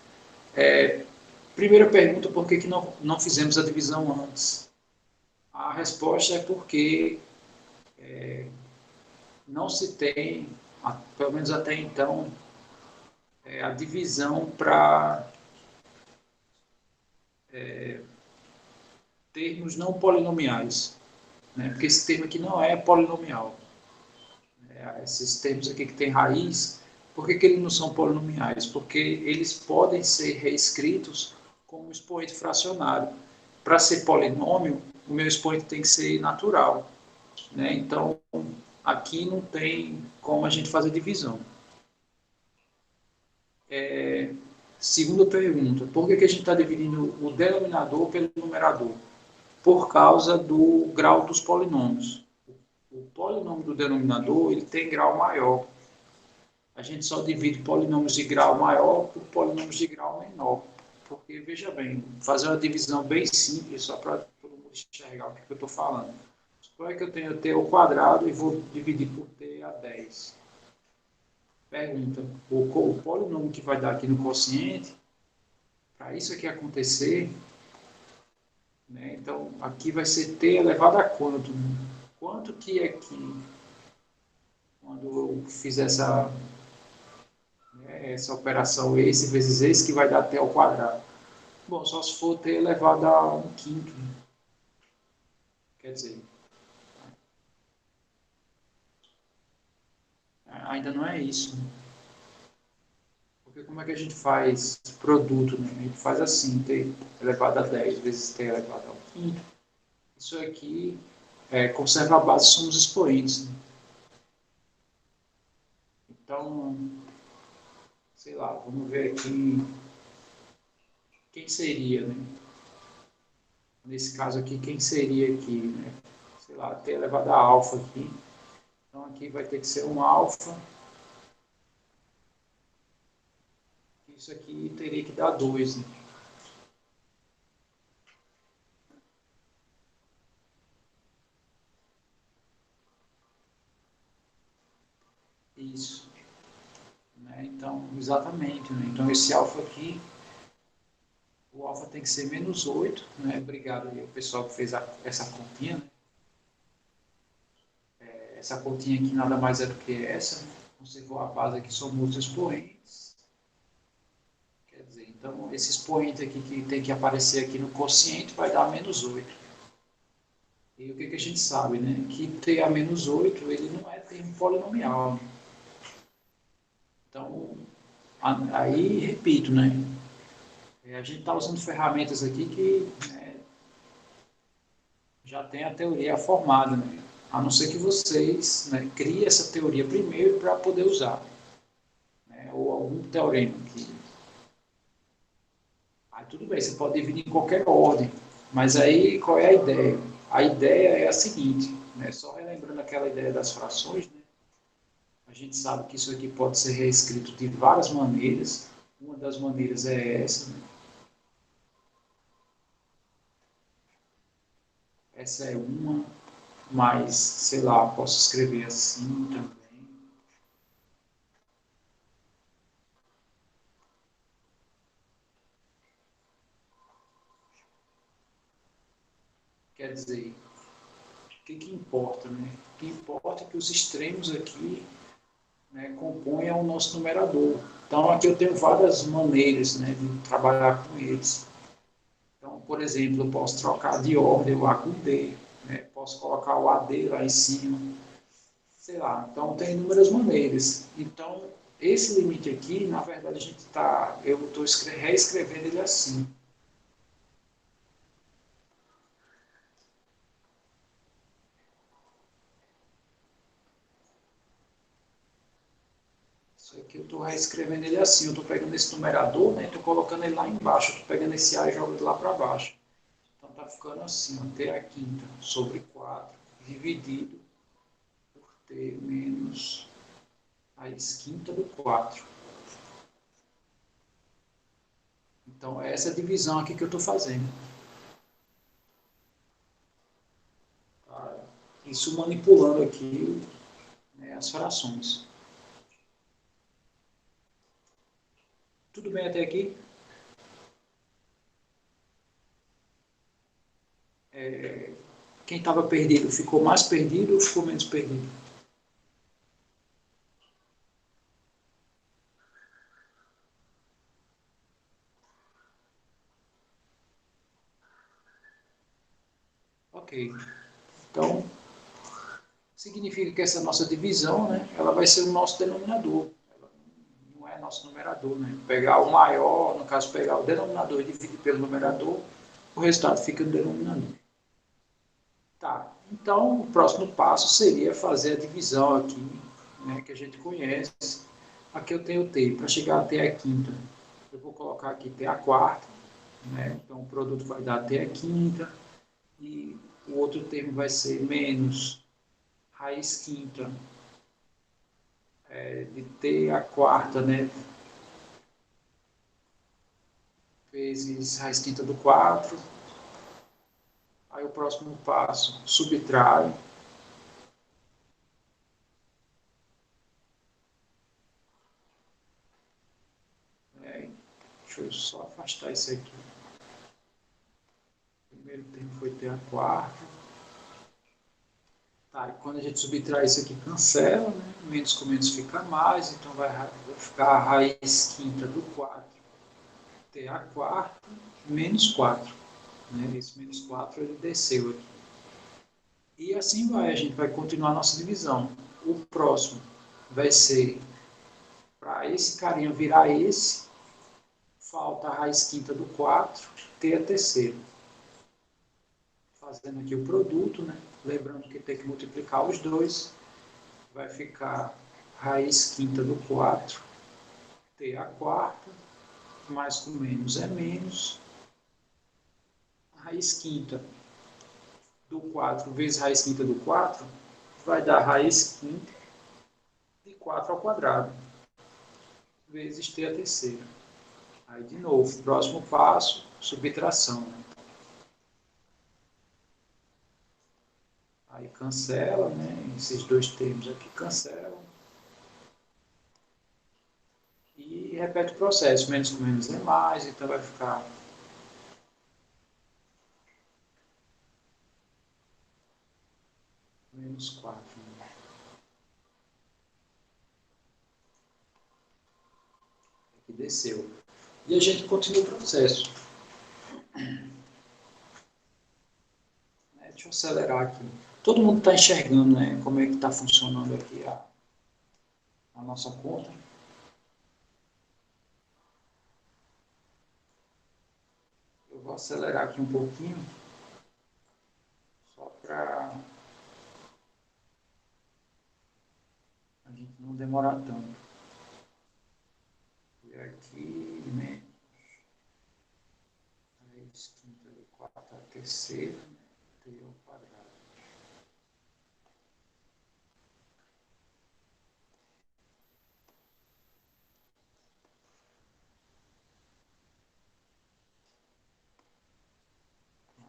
Primeira pergunta, por que não fizemos a divisão antes? A resposta é porque não se tem, pelo menos até então, a divisão para termos não polinomiais, né? Porque esse termo aqui não é polinomial. Esses termos aqui que tem raiz, por que eles não são polinomiais? Porque eles podem ser reescritos como expoente fracionário. Para ser polinômio, o meu expoente tem que ser natural. Né? Então, aqui não tem como a gente fazer divisão. Segunda pergunta, por que a gente está dividindo o denominador pelo numerador? Por causa do grau dos polinômios. O polinômio do denominador ele tem grau maior. A gente só divide polinômios de grau maior por polinômios de grau menor. porque, veja bem, fazer uma divisão bem simples, só para todo mundo enxergar o que eu estou falando. Supõe que eu tenho t ao quadrado e vou dividir por t a 10. Pergunta, o polinômio que vai dar aqui no quociente, para isso aqui acontecer, né, então aqui vai ser t elevado a quanto? Quanto que é que, quando eu fizer essa operação esse vezes esse, que vai dar t ao quadrado? Bom, só se for t elevado a 1/5. Quer dizer, ainda não é isso. Porque como é que a gente faz produto? Né? A gente faz assim, t elevado a 10 vezes t elevado a 1/5. Isso aqui, conserva a base, somos expoentes. Né? Então, sei lá, vamos ver aqui quem seria, né? Nesse caso aqui, quem seria aqui, né? Sei lá, t elevado a alfa aqui. Então aqui vai ter que ser um alfa. Isso aqui teria que dar 2, né? Isso. Né? Então, exatamente. Né? Então esse alfa aqui, o alfa tem que ser menos 8. Né? Obrigado aí ao pessoal que fez essa continha. Né? Essa continha aqui nada mais é do que essa. Né? Conservou a base aqui, somos expoentes. Quer dizer, então esse expoente aqui que tem que aparecer aqui no quociente vai dar menos 8. E o que a gente sabe, né? Que t a menos 8, ele não é termo polinomial. Né? Então, aí, repito, né? A gente está usando ferramentas aqui que já tem a teoria formada, né? A não ser que vocês, né, criem essa teoria primeiro para poder usar. Né? Ou algum teorema que... Aí tudo bem, você pode dividir em qualquer ordem. Mas aí, qual é a ideia? A ideia é a seguinte, né? Só relembrando aquela ideia das frações, né? A gente sabe que isso aqui pode ser reescrito de várias maneiras. Uma das maneiras é essa, né? Essa é uma, mas, sei lá, posso escrever assim também. Quer dizer, o que importa, né? O que importa é que os extremos aqui, né, compõem o nosso numerador. Então, aqui eu tenho várias maneiras, né, de trabalhar com eles. Então, por exemplo, eu posso trocar de ordem o A com D, né? Posso colocar o AD lá em cima, sei lá. Então, tem inúmeras maneiras. Então, esse limite aqui, na verdade, eu estou reescrevendo ele assim. Isso aqui eu estou reescrevendo ele assim. Eu estou pegando esse numerador, né? Estou colocando ele lá embaixo. Estou pegando esse A e jogo ele lá para baixo. Então, está ficando assim, ó, t a quinta sobre 4 dividido por t menos raiz quinta do 4. Então, é essa divisão aqui que eu estou fazendo. Tá? Isso manipulando aqui, né, as frações. Tudo bem até aqui? Quem estava perdido ficou mais perdido ou ficou menos perdido? Ok. Então, significa que essa nossa divisão, né, ela vai ser o nosso denominador. Ela não é nosso numerador. Né? Pegar o maior, no caso, pegar o denominador e dividir pelo numerador, o resultado fica no denominador. Tá. Então, o próximo passo seria fazer a divisão aqui, né, que a gente conhece. Aqui eu tenho t. Para chegar até a quinta, eu vou colocar aqui t a quarta. Né? Então, o produto vai dar t a quinta. E o outro termo vai ser menos raiz quinta de t a quarta, né? vezes raiz quinta do 4. Aí o próximo passo, subtrai. Deixa eu só afastar isso aqui. O primeiro termo foi ter a quarta. Tá, e quando a gente subtrai isso aqui, cancela, né? Menos com menos fica mais, então vai ficar a raiz quinta do 4 ter a quarta menos 4. Né? Esse menos 4 ele desceu aqui. E assim vai, a gente vai continuar a nossa divisão. O próximo vai ser, para esse carinha virar esse, falta a raiz quinta do 4 ter a terceira. Fazendo aqui o produto, né? Lembrando que tem que multiplicar os dois. Vai ficar raiz quinta do 4 ter a quarta, mais com menos é menos. Raiz quinta do 4 vezes raiz quinta do 4 vai dar raiz quinta de 4 ao quadrado, vezes t a terceira. Aí, de novo, próximo passo, subtração. Né? Aí cancela, né? Esses dois termos aqui cancelam. E repete o processo, menos com menos é mais, então vai ficar menos 4. Né? Aqui desceu. E a gente continua o processo. Deixa eu acelerar aqui. Todo mundo está enxergando, né, como é que está funcionando aqui a nossa conta. Eu vou acelerar aqui um pouquinho, só para a gente não demorar tanto. E aqui, menos raiz quinta de 4 a terceira, t ao quadrado.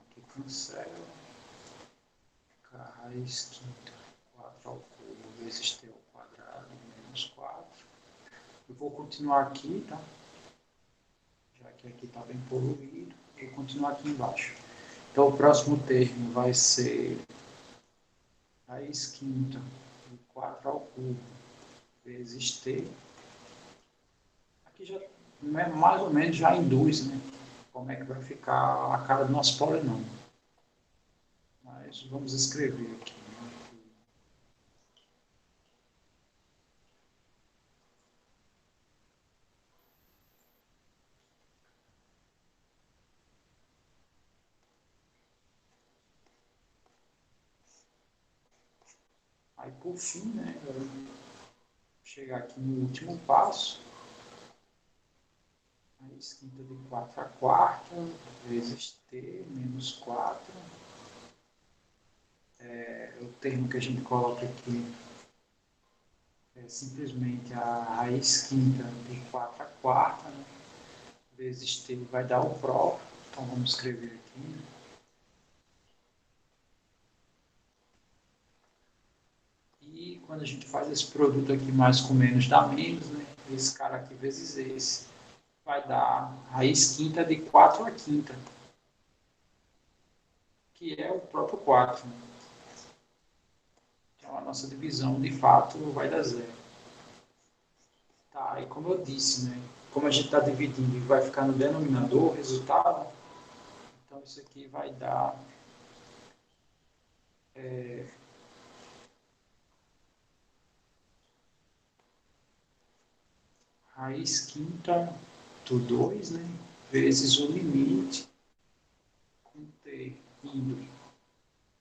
Aqui cancela. Raiz quinta, 4 ao cubo vezes t ao quadrado, menos 4. Eu vou continuar aqui, tá? Já que aqui está bem poluído, e continuar aqui embaixo. Então, o próximo termo vai ser raiz quinta de 4 ao cubo vezes t. Aqui já mais ou menos já induz, né? Como é que vai ficar a cara do nosso polinômio. Mas vamos escrever aqui. Né? Aí, por fim, né, chegar aqui no último passo, raiz quinta de 4 a quarta, vezes t, menos 4. O termo que a gente coloca aqui é simplesmente a raiz quinta de 4 a quarta, né, vezes t vai dar o próprio. Então, vamos escrever aqui. Né? E quando a gente faz esse produto aqui mais com menos dá menos, né? Esse cara aqui vezes esse vai dar raiz quinta de 4 a quinta, que é o próprio 4. Né? Então a nossa divisão de fato vai dar zero. Tá, e como eu disse, né? Como a gente está dividindo e vai ficar no denominador o resultado, então isso aqui vai dar raiz quinta do 2, né? Vezes o limite com t indo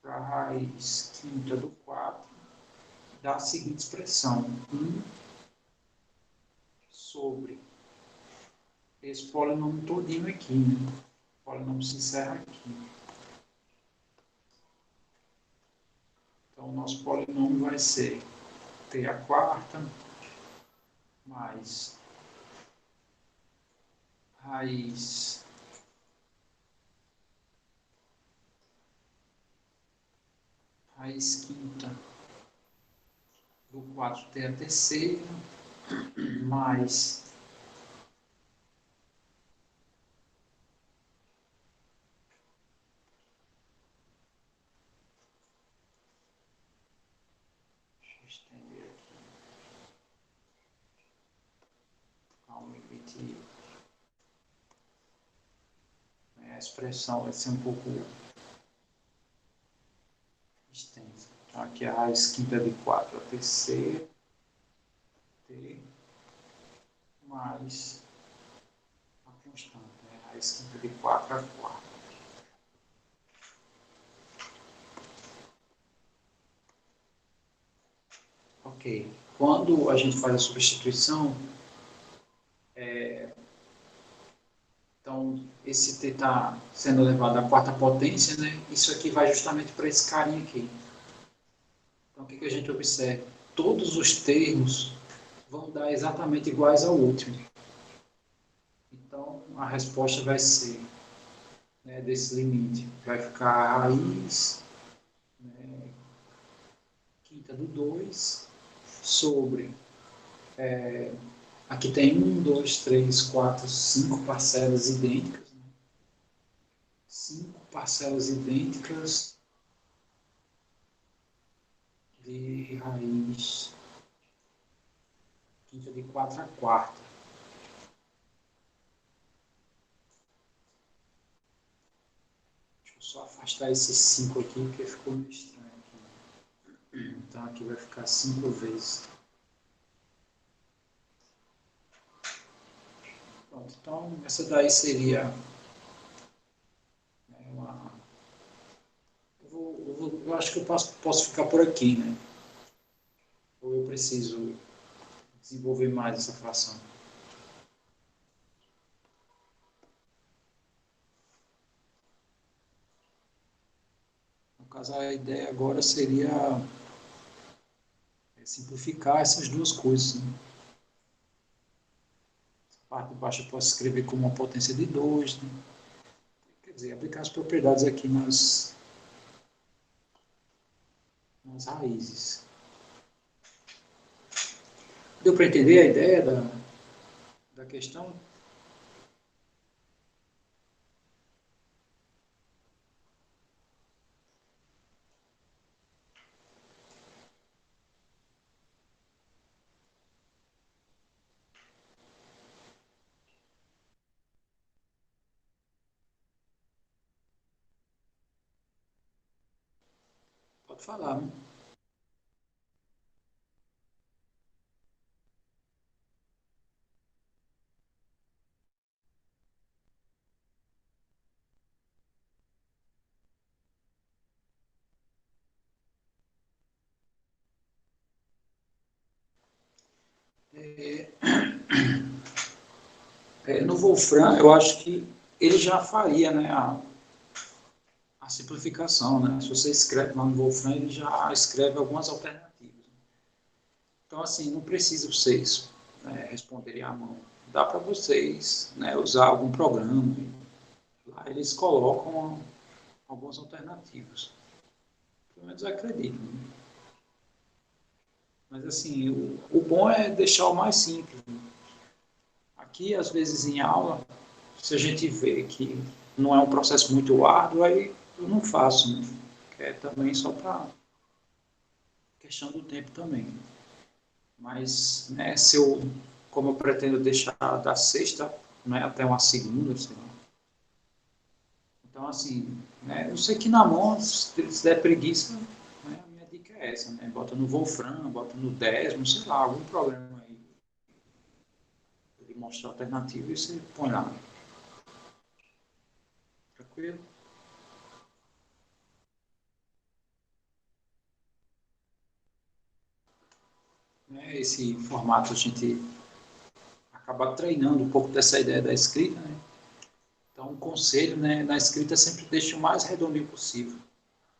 para a raiz quinta do 4, dá a seguinte expressão: 1 sobre esse polinômio todinho aqui. Né? O polinômio se encerra aqui. Então, o nosso polinômio vai ser t a quarta mais raiz raiz quinta do 4t a terceira, mais deixa eu estender aqui, ao limite, a expressão vai ser um pouco extensa. Então, aqui a raiz quinta de 4 a terceira, t, mais a constante, né? Raiz quinta de 4 a quarta. Ok. Quando a gente faz a substituição, então esse t está sendo elevado à quarta potência, né? Isso aqui vai justamente para esse carinha aqui. Então o que a gente observa? Todos os termos vão dar exatamente iguais ao último. Então a resposta vai ser, né, desse limite, vai ficar a raiz, né, quinta do 2 sobre, aqui tem 1, 2, 3, 4, 5 parcelas idênticas, né? 5 parcelas idênticas de raiz quinta de 4 a quarta. Deixa eu só afastar esses 5 aqui, porque ficou meio estranho aqui. Então aqui vai ficar 5 vezes. Pronto, então essa daí seria, né, uma... Eu acho que eu posso ficar por aqui, né? Ou eu preciso desenvolver mais essa fração? No caso, a ideia agora seria simplificar essas duas coisas, né? A parte de baixo eu posso escrever como uma potência de 2, né? Quer dizer, aplicar as propriedades aqui nas raízes. Deu para entender a ideia da questão? Pode falar, né? No Wolfram, eu acho que ele já faria, né, a simplificação, né? Se você escreve lá no Wolfram, ele já escreve algumas alternativas. Então, assim, não precisa vocês, né, responderem à mão. Dá para vocês, né, usar algum programa. Lá eles colocam algumas alternativas. Pelo menos eu acredito, né? Mas, assim, o bom é deixar o mais simples, né? Aqui, às vezes, em aula, se a gente vê que não é um processo muito árduo, aí eu não faço, né? Que é também só para questão do tempo também. Mas, né, como eu pretendo deixar da sexta, né, até uma segunda, sei lá. Então, assim, né, eu sei que na mão, se der preguiça, né, a minha dica é essa, né? Bota no Wolfram, bota no Desmo, sei lá, algum programa aí, ele mostra a alternativa e você põe lá. Tranquilo? Né, esse formato a gente acaba treinando um pouco dessa ideia da escrita, né? Então, um conselho, né, na escrita sempre deixe o mais redondinho possível.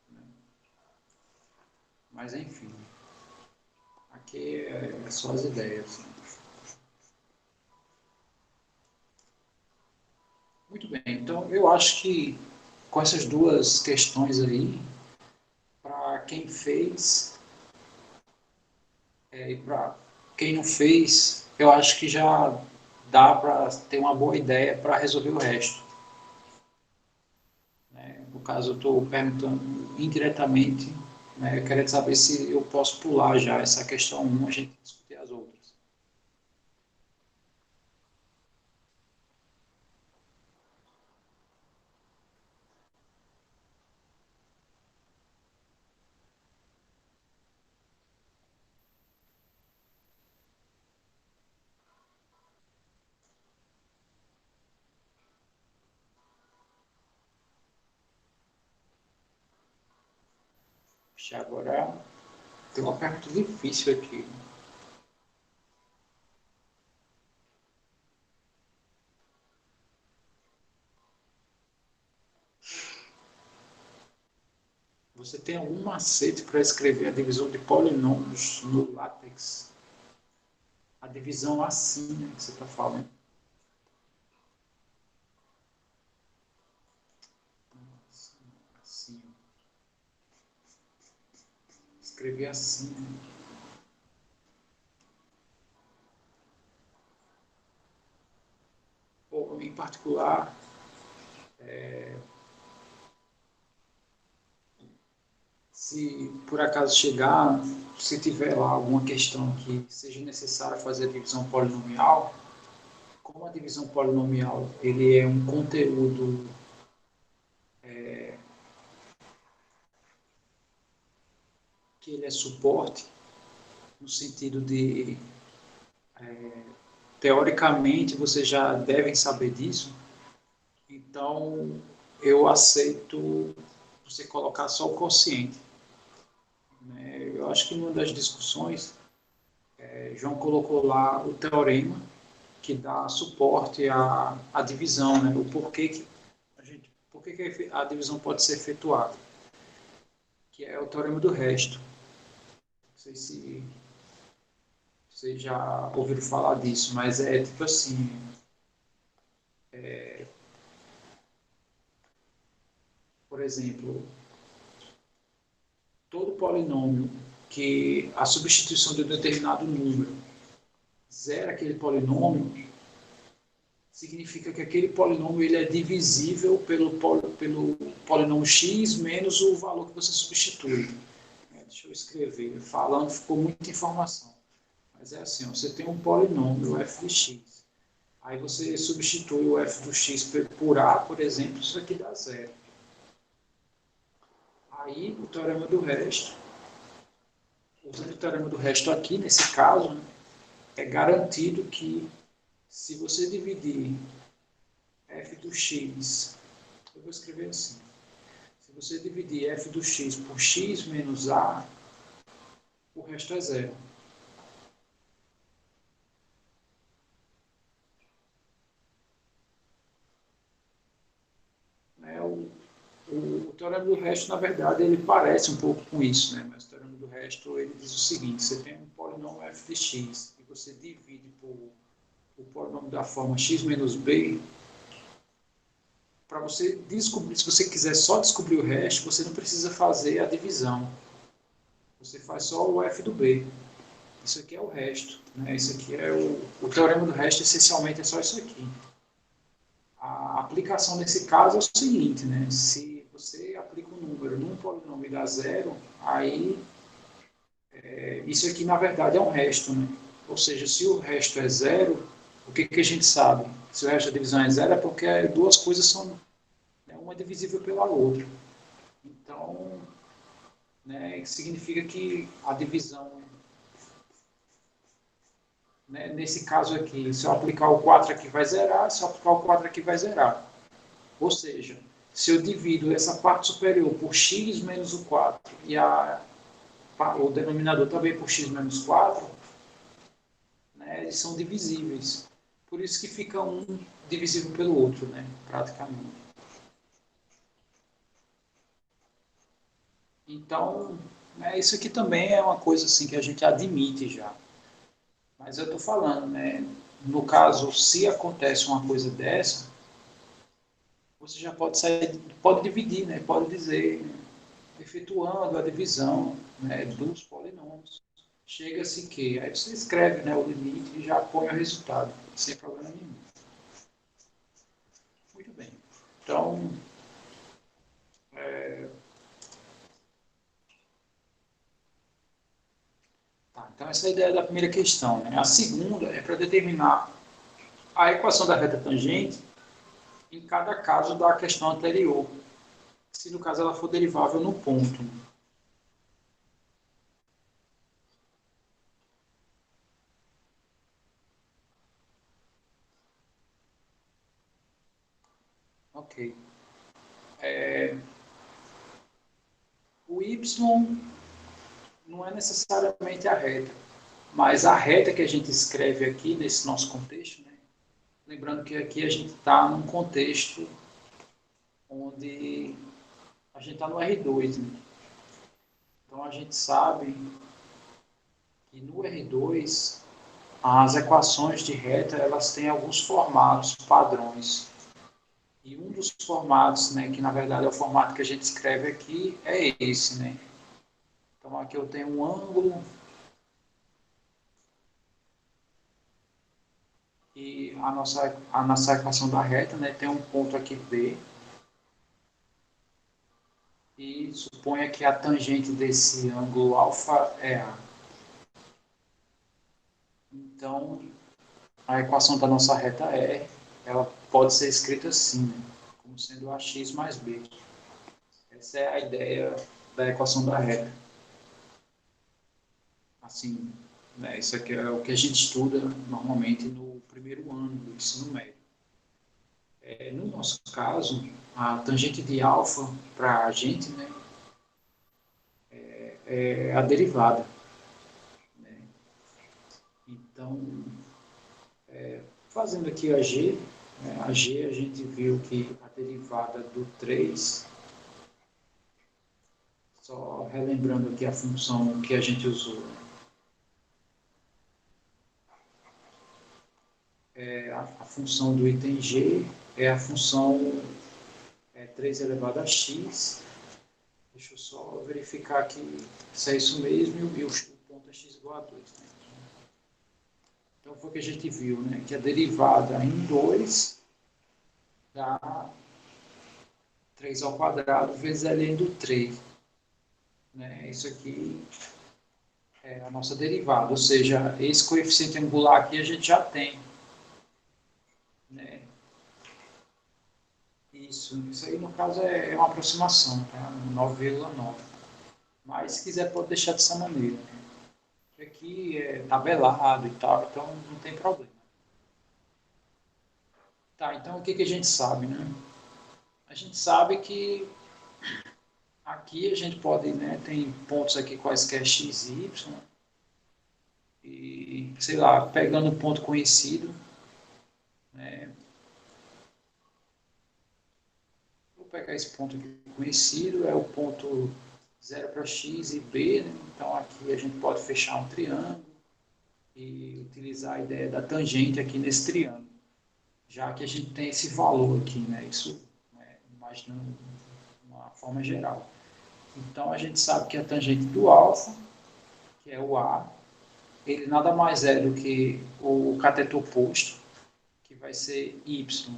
Né? Mas, enfim, aqui é só as ideias. Muito bem, então eu acho que com essas duas questões aí, para quem fez e para quem não fez, eu acho que já dá para ter uma boa ideia para resolver o resto. Né? No caso, eu estou perguntando indiretamente, né, querendo saber se eu posso pular já essa questão 1, a gente discutir as outras. Agora tem uma pergunta difícil aqui. Você tem algum macete para escrever a divisão de polinômios no LaTeX? A divisão assim, né, que você está falando. Assim. Escrever assim. Né? Ou, em particular, se por acaso chegar, se tiver lá alguma questão que seja necessário fazer a divisão polinomial, como a divisão polinomial ele é um conteúdo que ele é suporte, no sentido de, teoricamente, vocês já devem saber disso, então eu aceito você colocar só o quociente. Né? Eu acho que em uma das discussões, João colocou lá o teorema que dá suporte à divisão, né? O porquê que a divisão pode ser efetuada, que é o teorema do resto. Não sei se vocês já ouviram falar disso, mas é tipo assim, por exemplo, todo polinômio que a substituição de um determinado número zera aquele polinômio, significa que aquele polinômio ele é divisível pelo polinômio x menos o valor que você substitui. Deixa eu escrever. Falando ficou muita informação. Mas é assim, ó, você tem um polinômio f de x. Aí você substitui o f do x por a, por exemplo, isso aqui dá zero. Aí o teorema do resto, usando o teorema do resto aqui, nesse caso, né, é garantido que se você dividir f do x, eu vou escrever assim, se você dividir f do x por x menos a, o resto é zero. O teorema do resto, na verdade, ele parece um pouco com isso, né? Mas o teorema do resto, ele diz o seguinte, você tem um polinômio f de x e você divide por o polinômio da forma x menos b, para você descobrir, se você quiser só descobrir o resto, você não precisa fazer a divisão. Você faz só o f do b. Isso aqui é o resto. Né? Isso aqui é o teorema do resto, essencialmente, é só isso aqui. A aplicação nesse caso é o seguinte, né? Se você aplica um número num polinômio e dá zero, aí isso aqui, na verdade, é um resto. Né? Ou seja, se o resto é zero, o que a gente sabe? Se o resto da divisão é zero, é porque duas coisas são, né, uma divisível pela outra. Então, né, significa que a divisão, né, nesse caso aqui, se eu aplicar o 4 aqui vai zerar, se eu aplicar o 4 aqui vai zerar. Ou seja, se eu divido essa parte superior por x menos o 4 e o denominador também por x menos 4, né, eles são divisíveis. Por isso que fica um divisível pelo outro, né, praticamente. Então, né, isso aqui também é uma coisa assim que a gente admite já. Mas eu estou falando, né, no caso, se acontece uma coisa dessa, você já pode sair, pode dividir, né, pode dizer, efetuando a divisão, né, dos polinômios, chega-se que, aí você escreve, né, o limite e já põe o resultado, sem problema nenhum. Muito bem. Então, então essa é a ideia da primeira questão, né? A segunda é para determinar a equação da reta tangente em cada caso da questão anterior, se no caso ela for derivável no ponto. Ok. O y não é necessariamente a reta, mas a reta que a gente escreve aqui nesse nosso contexto, né? Lembrando que aqui a gente está num contexto onde a gente está no R2, né? Então a gente sabe que no R2 as equações de reta elas têm alguns formatos padrões. E um dos formatos, né, que na verdade é o formato que a gente escreve aqui, é esse, né? Então aqui eu tenho um ângulo e a nossa equação da reta, né, tem um ponto aqui B e suponha que a tangente desse ângulo alfa é A. Então a equação da nossa reta R, ela pode ser escrita assim, né, como sendo AX mais B. Essa é a ideia da equação da reta. Assim, né, isso aqui é o que a gente estuda normalmente no primeiro ano do ensino médio. No nosso caso, a tangente de alfa para a gente, né, é a derivada. Né? Então, fazendo aqui a g, né, a g a gente viu que a derivada do 3, só relembrando aqui a função que a gente usou, né, a função do item g é a função 3 elevado a x. Deixa eu só verificar aqui se é isso mesmo e o ponto é x igual a 2. Né? Então foi o que a gente viu, né? Que a derivada em 2 dá 3 ao quadrado vezes ln do 3. Né? Isso aqui é a nossa derivada, ou seja, esse coeficiente angular aqui a gente já tem. Né? Isso aí no caso é uma aproximação, tá? 9,9. Mas se quiser pode deixar dessa maneira. Né? Aqui é tabelado e tal, então não tem problema. Tá, então o que a gente sabe, né? A gente sabe que aqui a gente pode, né, tem pontos aqui quaisquer x e y, e, sei lá, pegando um ponto conhecido, né, vou pegar esse ponto aqui conhecido, é o ponto 0 para x e b, né? Então aqui a gente pode fechar um triângulo e utilizar a ideia da tangente aqui nesse triângulo, já que a gente tem esse valor aqui, né, isso, né, imaginando de uma forma geral. Então a gente sabe que a tangente do alfa, que é o A, ele nada mais é do que o cateto oposto, que vai ser Y.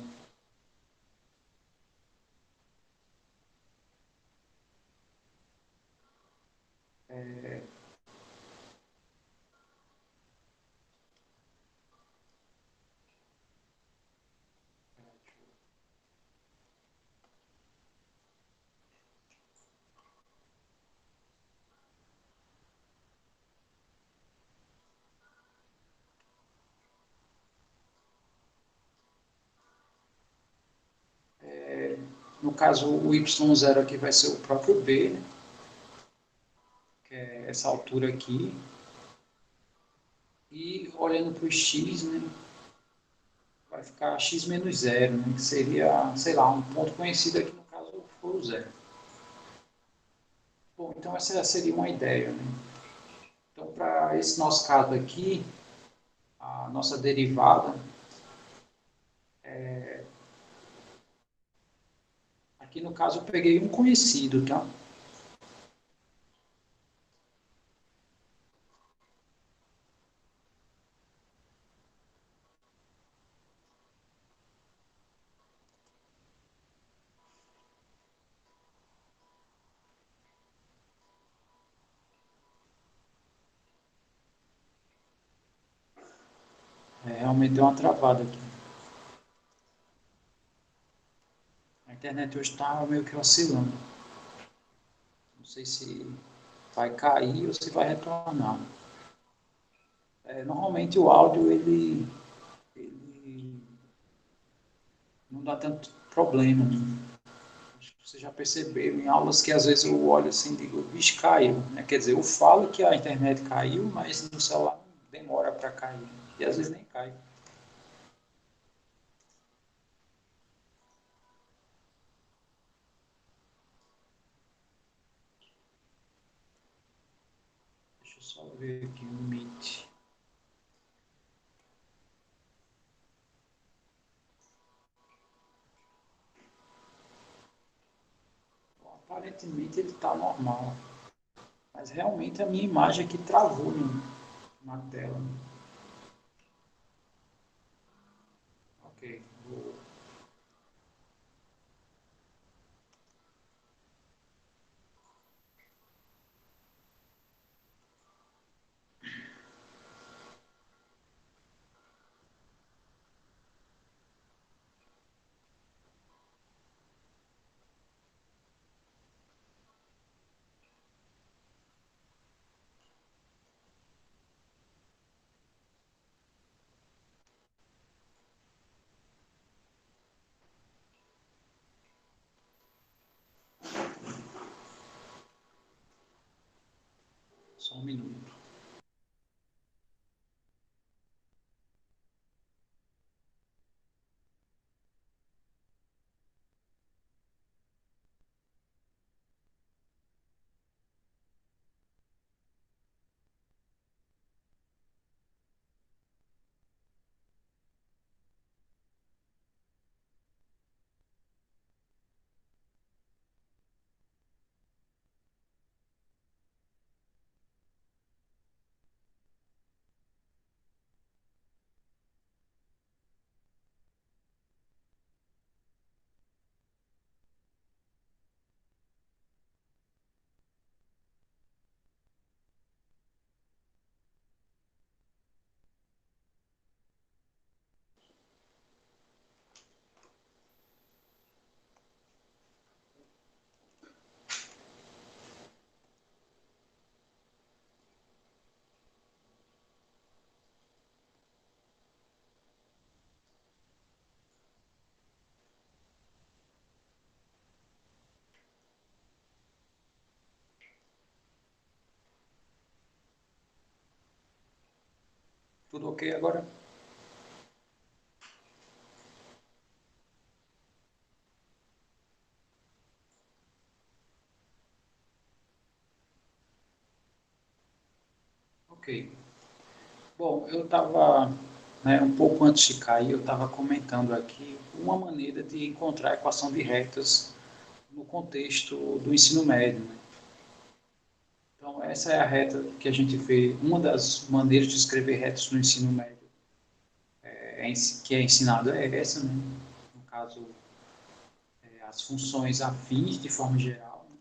No caso, o Y0 aqui vai ser o próprio B, né? Que é essa altura aqui. E olhando para o X, né? Vai ficar X menos 0, né? Que seria, sei lá, um ponto conhecido aqui, no caso, for o 0. Bom, então essa seria uma ideia, né? Então, para esse nosso caso aqui, a nossa derivada, aqui no caso eu peguei um conhecido, tá? Realmente deu uma travada aqui. A internet hoje está meio que oscilando. Não sei se vai cair ou se vai retornar. Normalmente o áudio ele não dá tanto problema, né? Acho que você já percebeu em aulas que às vezes eu olho assim e digo, o bicho caiu, né? Quer dizer, eu falo que a internet caiu, mas no celular demora para cair. E às vezes nem cai. Deixa eu só ver aqui o Meet. Bom, aparentemente ele está normal. Mas realmente a minha imagem aqui travou na tela. Ok, vou. Só um minuto. Tudo ok agora? Ok. Bom, eu estava, um pouco antes de cair, eu estava comentando aqui uma maneira de encontrar a equação de retas no contexto do ensino médio. Né? Então, essa é a reta que a gente vê, uma das maneiras de escrever retas no ensino médio que é ensinado é essa, né? No caso, as funções afins de forma geral. Né?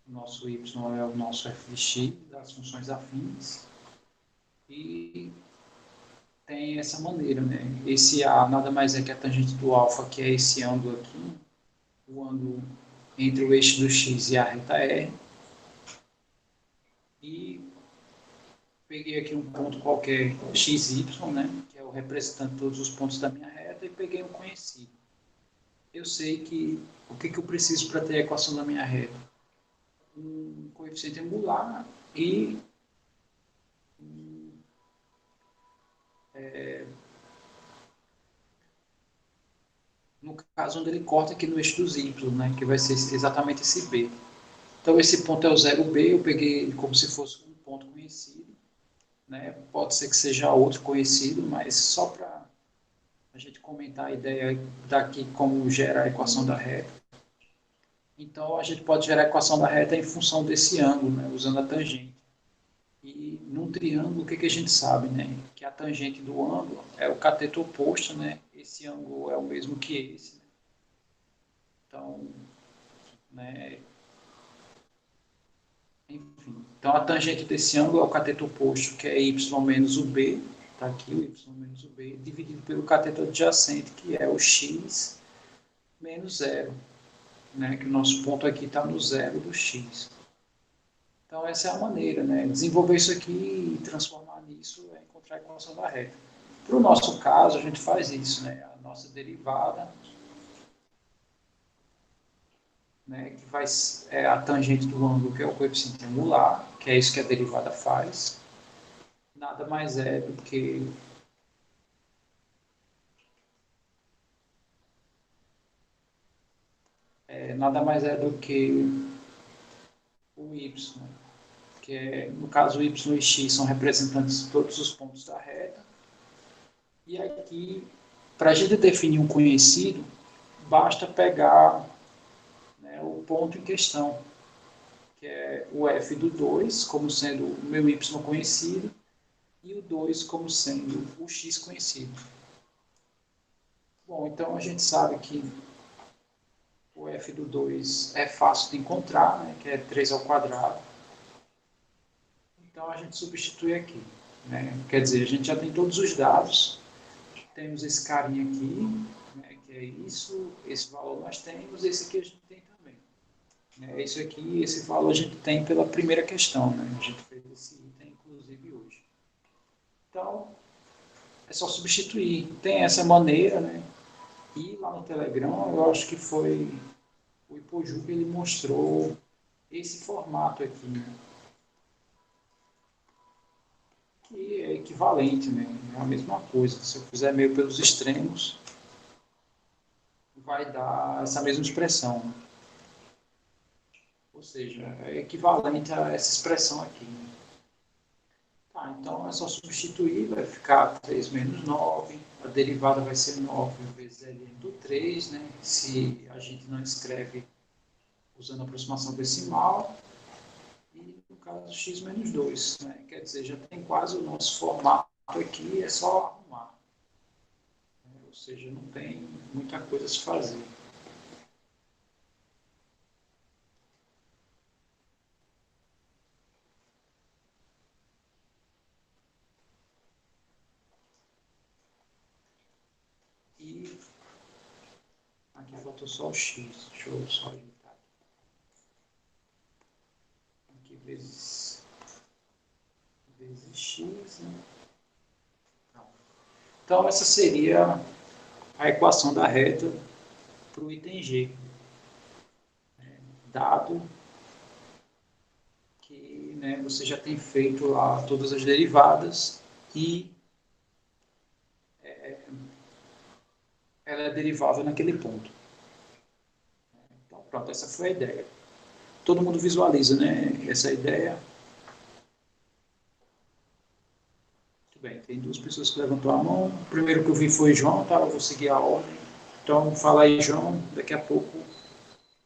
O nosso y é o nosso f de x, das funções afins. E tem essa maneira, né? Esse A nada mais é que a tangente do alfa, que é esse ângulo aqui, o ângulo entre o eixo do x e a reta R. E peguei aqui um ponto qualquer xy, né? Que é o representante de todos os pontos da minha reta, e peguei um conhecido. Eu sei que o que eu preciso para ter a equação da minha reta? Um coeficiente angular e no caso onde ele corta aqui no eixo dos y, né, que vai ser exatamente esse B. Então esse ponto é o 0B, eu peguei ele como se fosse um ponto conhecido, né? Pode ser que seja outro conhecido, mas só para a gente comentar a ideia daqui como gera a equação da reta. Então a gente pode gerar a equação da reta em função desse ângulo, né, usando a tangente. E num triângulo, o que a gente sabe, né? Que a tangente do ângulo é o cateto oposto, né? Esse ângulo é o mesmo que esse. Né? Então, né? Enfim. Então, a tangente desse ângulo é o cateto oposto, que é y menos o b, está aqui, o y menos o b, dividido pelo cateto adjacente, que é o x menos zero, né? Que o nosso ponto aqui está no zero do x. Então, essa é a maneira, né? Desenvolver isso aqui e transformar nisso é encontrar a equação da reta. Para o nosso caso, a gente faz isso, né? A nossa derivada, né, que vai é a tangente do ângulo, que é o coeficiente angular, que é isso que a derivada faz. Nada mais é do que o y, que é, no caso, y e x são representantes de todos os pontos da reta. E aqui, para a gente definir um conhecido, basta pegar, né, o ponto em questão, que é o f do 2, como sendo o meu y conhecido, e o 2 como sendo o x conhecido. Bom, então a gente sabe que o f do 2 é fácil de encontrar, né, que é 3 ao quadrado. Então a gente substitui aqui, né? Quer dizer, a gente já tem todos os dados, temos esse carinha aqui, né, que é isso, esse valor nós temos, esse aqui a gente tem também. Isso aqui, esse valor a gente tem pela primeira questão, né? A gente fez esse item, inclusive, hoje. Então, é só substituir. Tem essa maneira, né? E lá no Telegram, eu acho que foi o Ipoju que ele mostrou esse formato aqui, né? Que é equivalente, né? É a mesma coisa. Se eu fizer meio pelos extremos, vai dar essa mesma expressão. Ou seja, é equivalente a essa expressão aqui. Tá, então é só substituir, vai ficar 3 menos 9, a derivada vai ser 9 vezes L do 3, né? Se a gente não escreve usando a aproximação decimal, e no caso x menos 2, né? Quer dizer, já tem quase o nosso formato aqui, é só arrumar. Ou seja, não tem muita coisa a se fazer. E aqui faltou só o x, deixa eu só ajeitar aqui. Vezes x, né? Então, essa seria a equação da reta para o item G. Dado que, né, você já tem feito lá todas as derivadas e ela é derivável naquele ponto. Então, pronto, essa foi a ideia. Todo mundo visualiza, né, essa ideia. Muito bem, tem duas pessoas que levantou a mão. O primeiro que eu vi foi João, tá? Eu vou seguir a ordem. Então, fala aí, João. Daqui a pouco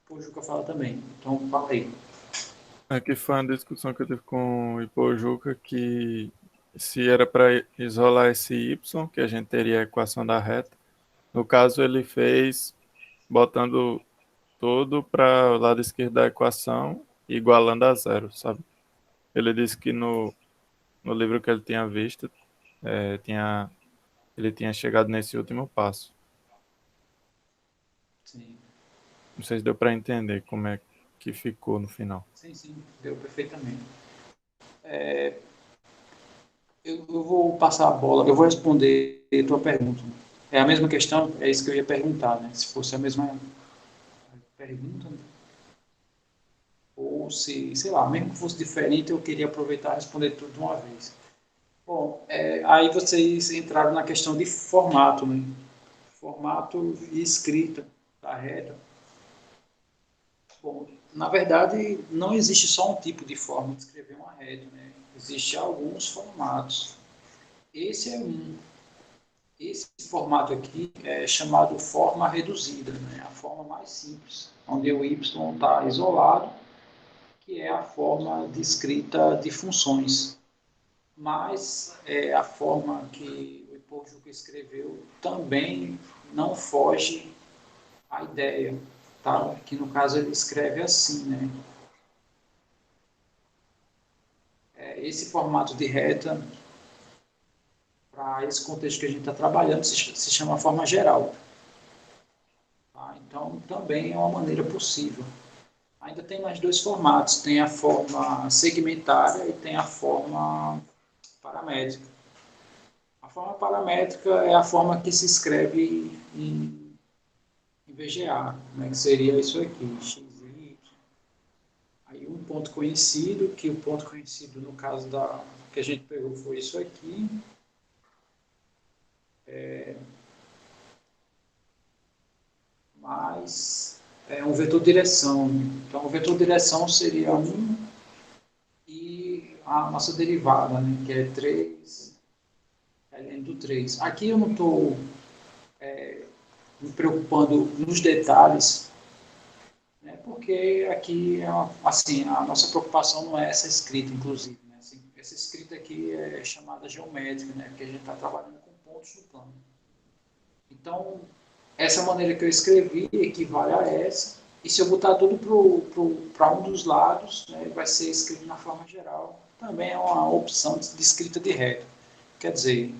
o Juca fala também. Então, fala aí. Aqui foi uma discussão que eu tive com o Ipojuca, que se era para isolar esse y, que a gente teria a equação da reta. No caso, ele fez botando tudo para o lado esquerdo da equação, igualando a zero, sabe? Ele disse que no livro que ele tinha visto, ele tinha chegado nesse último passo. Sim. Não sei se deu para entender como é que ficou no final. Sim, deu perfeitamente. Eu vou passar a bola, eu vou responder a tua pergunta. É a mesma questão? É isso que eu ia perguntar, né? Se fosse a mesma pergunta, né? Ou se, sei lá, mesmo que fosse diferente, eu queria aproveitar e responder tudo de uma vez. Bom, aí vocês entraram na questão de formato, né? Formato e escrita da reta. Bom, na verdade, não existe só um tipo de forma de escrever uma reta, né? Existem alguns formatos. Esse é um. Esse formato aqui é chamado forma reduzida, né? A forma mais simples, onde o y está isolado, que é a forma de escrita de funções. Mas a forma que o Ipojuca escreveu também não foge à ideia, tá? Que no caso ele escreve assim, né? Esse formato de reta, para esse contexto que a gente está trabalhando, se chama forma geral. Tá? Então, também é uma maneira possível. Ainda tem mais dois formatos, tem a forma segmentária e tem a forma paramétrica. A forma paramétrica é a forma que se escreve em VGA, né, que seria isso aqui, x, y. Aí um ponto conhecido, que o ponto conhecido no caso que a gente pegou foi isso aqui. Mais um vetor direção. Então, o vetor direção seria 1 e a nossa derivada, né, que é 3 ln do 3. Aqui eu não estou me preocupando nos detalhes, né, porque aqui, assim, a nossa preocupação não é essa escrita, inclusive. Né, assim, essa escrita aqui é chamada geométrica, né, porque a gente está trabalhando com pontos no plano. Então, essa maneira que eu escrevi equivale a essa, e se eu botar tudo para um dos lados, né, vai ser escrito na forma geral. Também é uma opção de escrita de reto. Quer dizer,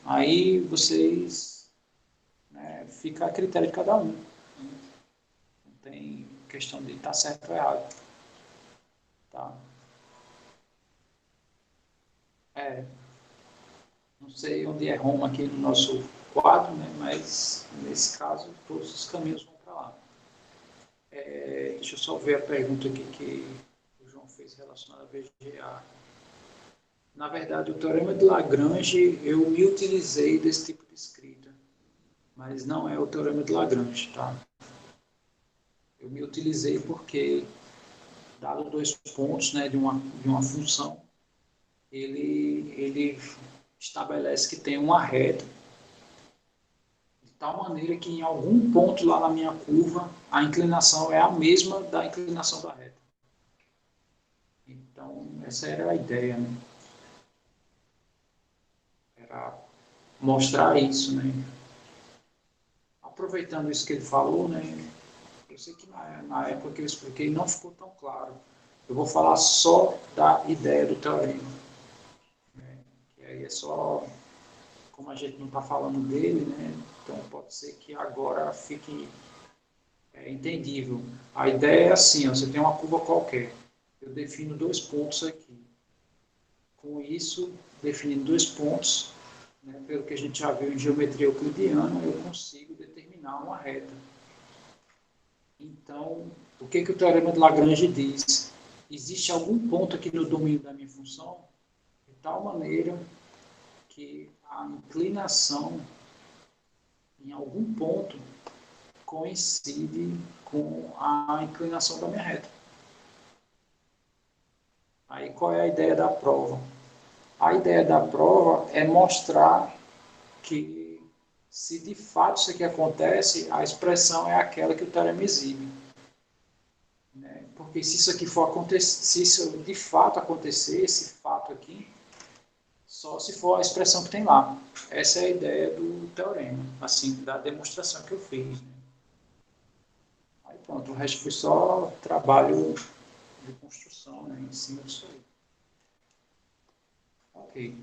aí vocês, né, fica a critério de cada um. Não tem questão de estar certo ou errado. Tá? Não sei onde é Roma aqui no nosso quadro, né, mas nesse caso todos os caminhos vão para lá. Deixa eu só ver a pergunta aqui que o João fez relacionada a VGA. Na verdade, o teorema de Lagrange, eu me utilizei desse tipo de escrita, mas não é o teorema de Lagrange, tá? Eu me utilizei porque, dado dois pontos, né, de uma função, ele estabelece que tem uma reta, de tal maneira que em algum ponto lá na minha curva, a inclinação é a mesma da inclinação da reta. Então, essa era a ideia, né? Era mostrar isso, né? Aproveitando isso que ele falou, né? Eu sei que na época que eu expliquei não ficou tão claro. Eu vou falar só da ideia do teorema. Né? Que aí é só, como a gente não está falando dele, né? Então pode ser que agora fique entendível. A ideia é assim, ó, você tem uma curva qualquer. Eu defino dois pontos aqui. Com isso, definindo dois pontos, né, pelo que a gente já viu em geometria euclidiana, eu consigo determinar uma reta. Então, o que o teorema de Lagrange diz? Existe algum ponto aqui no domínio da minha função de tal maneira que a inclinação em algum ponto coincide com a inclinação da minha reta. Aí qual é a ideia da prova? A ideia da prova é mostrar que, se de fato isso aqui acontece, a expressão é aquela que o teorema exibe. Né? Porque se isso aqui for acontecer, se isso de fato acontecer, esse fato aqui, só se for a expressão que tem lá. Essa é a ideia do teorema, assim, da demonstração que eu fiz. Né? Aí pronto, o resto foi só trabalho de construção, né, em cima disso aí. Ok.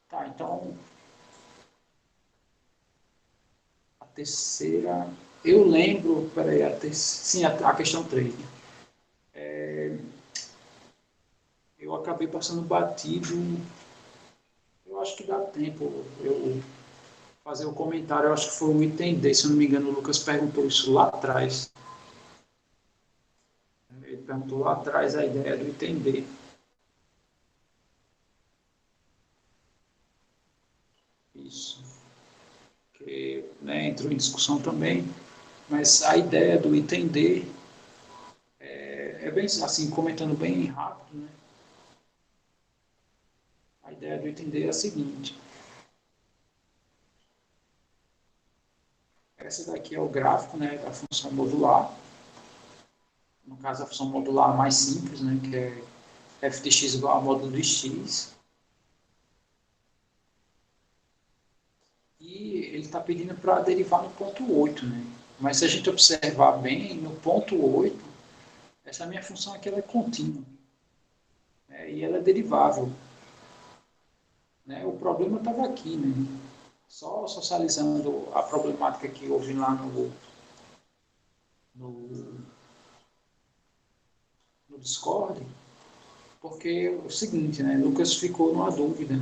Tá, então, a terceira, eu lembro, peraí, sim, a questão 3. Né? Eu acabei passando batido, eu acho que dá tempo eu fazer o comentário, eu acho que foi o item D, se eu não me engano, o Lucas perguntou isso lá atrás. Ele perguntou lá atrás a ideia do item D. Isso. Que, né, entrou em discussão também, mas a ideia do item D é bem assim, comentando bem rápido, né? A ideia do item D é a seguinte. Essa daqui é o gráfico, né, da função modular. No caso, a função modular mais simples, né, que é f de x igual a módulo de x. E ele está pedindo para derivar no ponto 8, né? Mas se a gente observar bem, no ponto 8, essa minha função aqui ela é contínua, né? E ela é derivável, né? O problema estava aqui, né? Só socializando a problemática que houve lá no, no Discord, porque é o seguinte, né? Lucas ficou numa dúvida,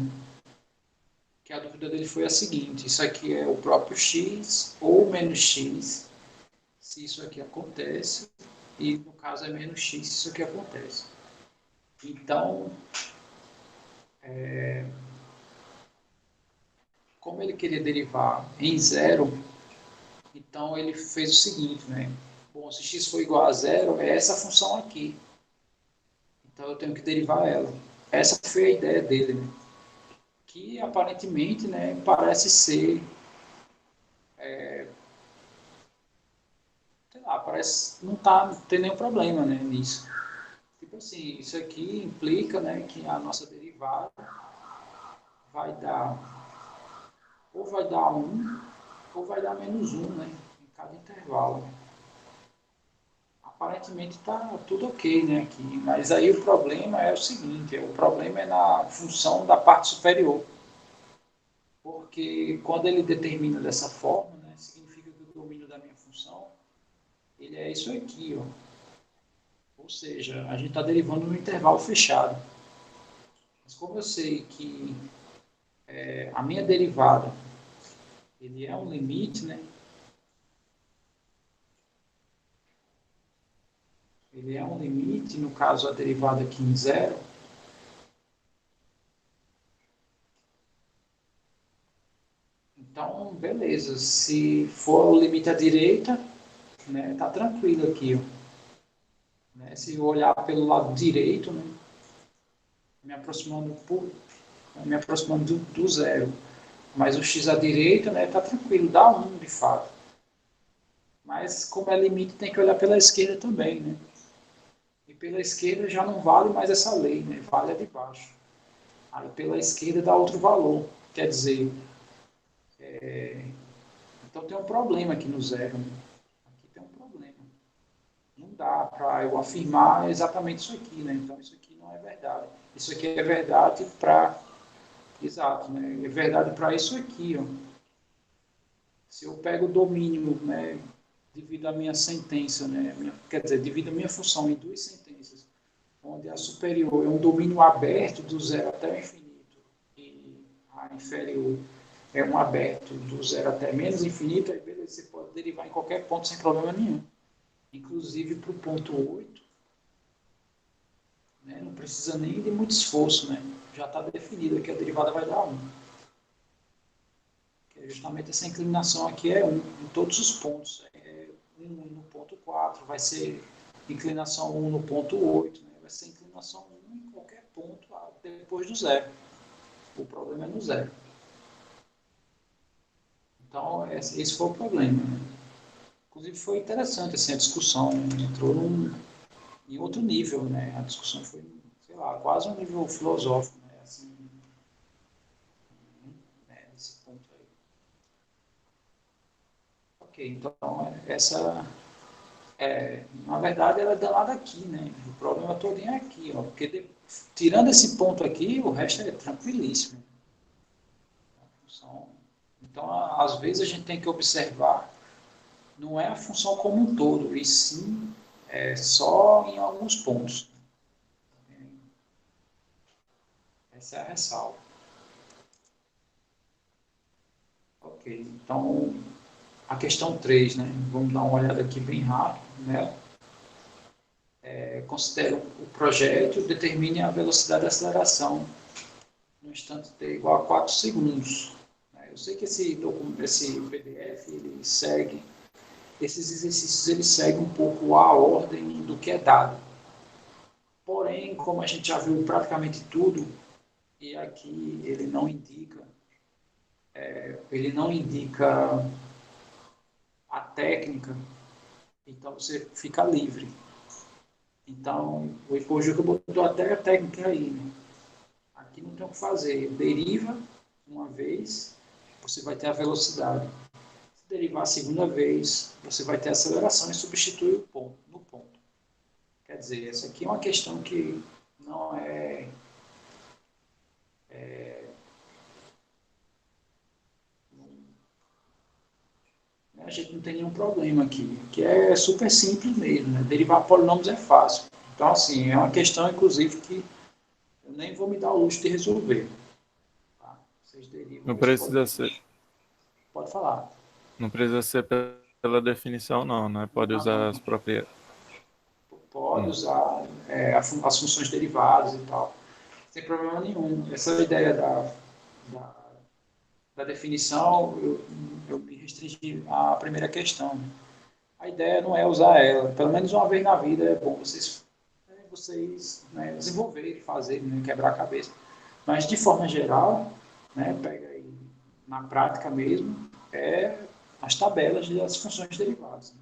que a dúvida dele foi a seguinte: isso aqui é o próprio x ou menos x, se isso aqui acontece, e no caso é menos x se isso aqui acontece. Então, como ele queria derivar em zero, então ele fez o seguinte, né? Bom, se x for igual a zero, é essa função aqui. Então eu tenho que derivar ela. Essa foi a ideia dele, né? Que aparentemente, né, parece ser, sei lá, parece não tem nenhum problema, né, nisso. Tipo assim, isso aqui implica, né, que a nossa derivada vai dar, ou vai dar 1, ou vai dar menos 1, né, em cada intervalo. Aparentemente está tudo ok, né, aqui. Mas aí o problema é o seguinte, o problema é na função da parte superior. Porque quando ele determina dessa forma, né, significa que o domínio da minha função ele é isso aqui, ó. Ou seja, a gente está derivando no intervalo fechado. Mas como eu sei que a minha derivada ele é um limite, né? Ele é um limite, no caso a derivada aqui em zero. Então, beleza. Se for o limite à direita, né, tá tranquilo aqui, ó. Né? Se eu olhar pelo lado direito, né, me aproximando do zero. Mas o x à direita, né, tá tranquilo, dá 1 de fato. Mas como é limite, tem que olhar pela esquerda também, né? E pela esquerda já não vale mais essa lei, né? Vale a de baixo. Aí pela esquerda dá outro valor. Quer dizer, então tem um problema aqui no zero, né? Aqui tem um problema. Não dá para eu afirmar exatamente isso aqui, né? Então isso aqui não é verdade. Isso aqui é verdade para... Exato, né? É verdade para isso aqui, ó. Se eu pego o domínio, né, divido a minha sentença, né, quer dizer, divido a minha função em duas sentenças, onde a superior é um domínio aberto do zero até o infinito e a inferior é um aberto do zero até menos infinito, aí beleza, você pode derivar em qualquer ponto sem problema nenhum. Inclusive para o ponto 8, né, não precisa nem de muito esforço, né, já está definido que a derivada vai dar 1. Justamente essa inclinação aqui é 1 em todos os pontos. 1 no ponto 4, vai ser inclinação 1 no ponto 8, né? Vai ser inclinação 1 em qualquer ponto depois do zero. O problema é no zero. Então, esse foi o problema. Né? Inclusive, foi interessante assim, a discussão, entrou em outro nível. Né? A discussão foi, sei lá, quase um nível filosófico. Né? Assim, né? Nesse ponto aí. Ok, então, essa... na verdade, ela é danada aqui, né? O problema todo é aqui, ó, porque tirando esse ponto aqui, o resto é tranquilíssimo. Então, às vezes a gente tem que observar, não é a função como um todo, e sim só em alguns pontos. Essa é a ressalva. Ok, então a questão 3, né? Vamos dar uma olhada aqui bem rápido, né? Considere o projeto, determine a velocidade de aceleração no instante t igual a 4 segundos. Eu sei que esse PDF, ele segue, esses exercícios, ele segue um pouco a ordem do que é dado. Porém, como a gente já viu praticamente tudo, e aqui ele não indica a técnica, então você fica livre. Então, o Ipojuca botou até a técnica aí, né? Aqui não tem o que fazer. Deriva uma vez, você vai ter a velocidade. Se derivar a segunda vez, você vai ter a aceleração e substitui o ponto no ponto. Quer dizer, essa aqui é uma questão que não a gente não tem nenhum problema aqui, que é super simples mesmo, né? Derivar polinômios é fácil. Então, assim, é uma questão, inclusive, que eu nem vou me dar o luxo de resolver. Tá? Vocês derivam Não esse precisa polinômio. ser, Pode falar. não precisa ser pela definição, não, né? Pode Não, usar não. as propriedades. Pode usar as funções derivadas e tal. Sem problema nenhum. Essa ideia da, da definição, eu me restringi à primeira questão. A ideia não é usar ela. Pelo menos uma vez na vida é bom vocês né, desenvolverem, fazerem, né, quebrar a cabeça. Mas, de forma geral, né, pega aí na prática mesmo, as tabelas das funções derivadas. Né?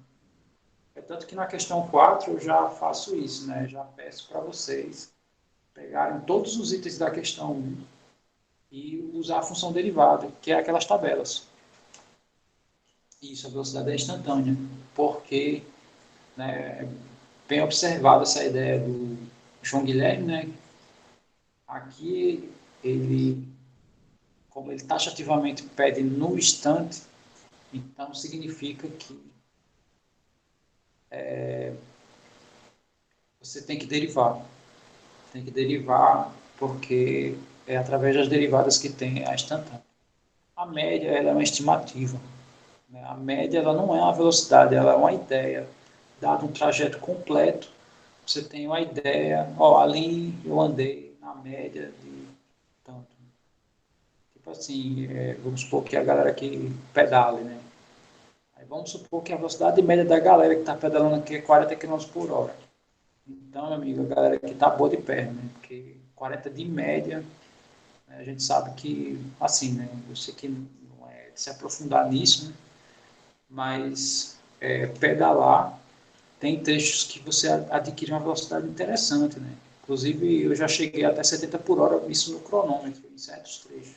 É tanto que na questão 4 eu já faço isso, né? Já peço para vocês pegarem todos os itens da questão 1 e usar a função derivada, que é aquelas tabelas. Isso, a velocidade é instantânea, porque né, bem observado essa ideia do João Guilherme, né? Aqui ele, como ele taxativamente pede no instante, então significa que você tem que derivar. Tem que derivar porque é através das derivadas que tem a instantânea. A média ela é uma estimativa. Né? A média ela não é uma velocidade, ela é uma ideia. Dado um trajeto completo, você tem uma ideia, ali eu andei na média de tanto. Tipo assim, vamos supor que a galera que pedale, né? Aí vamos supor que a velocidade média da galera que está pedalando aqui é 40 km por hora. Então, meu amigo, a galera que está boa de perna, né? Porque 40 de média, né? A gente sabe que, assim, né? Eu sei que não é de se aprofundar nisso, né? Mas pedalar tem trechos que você adquire uma velocidade interessante, né? Inclusive, eu já cheguei até 70 por hora, isso no cronômetro, em certos trechos.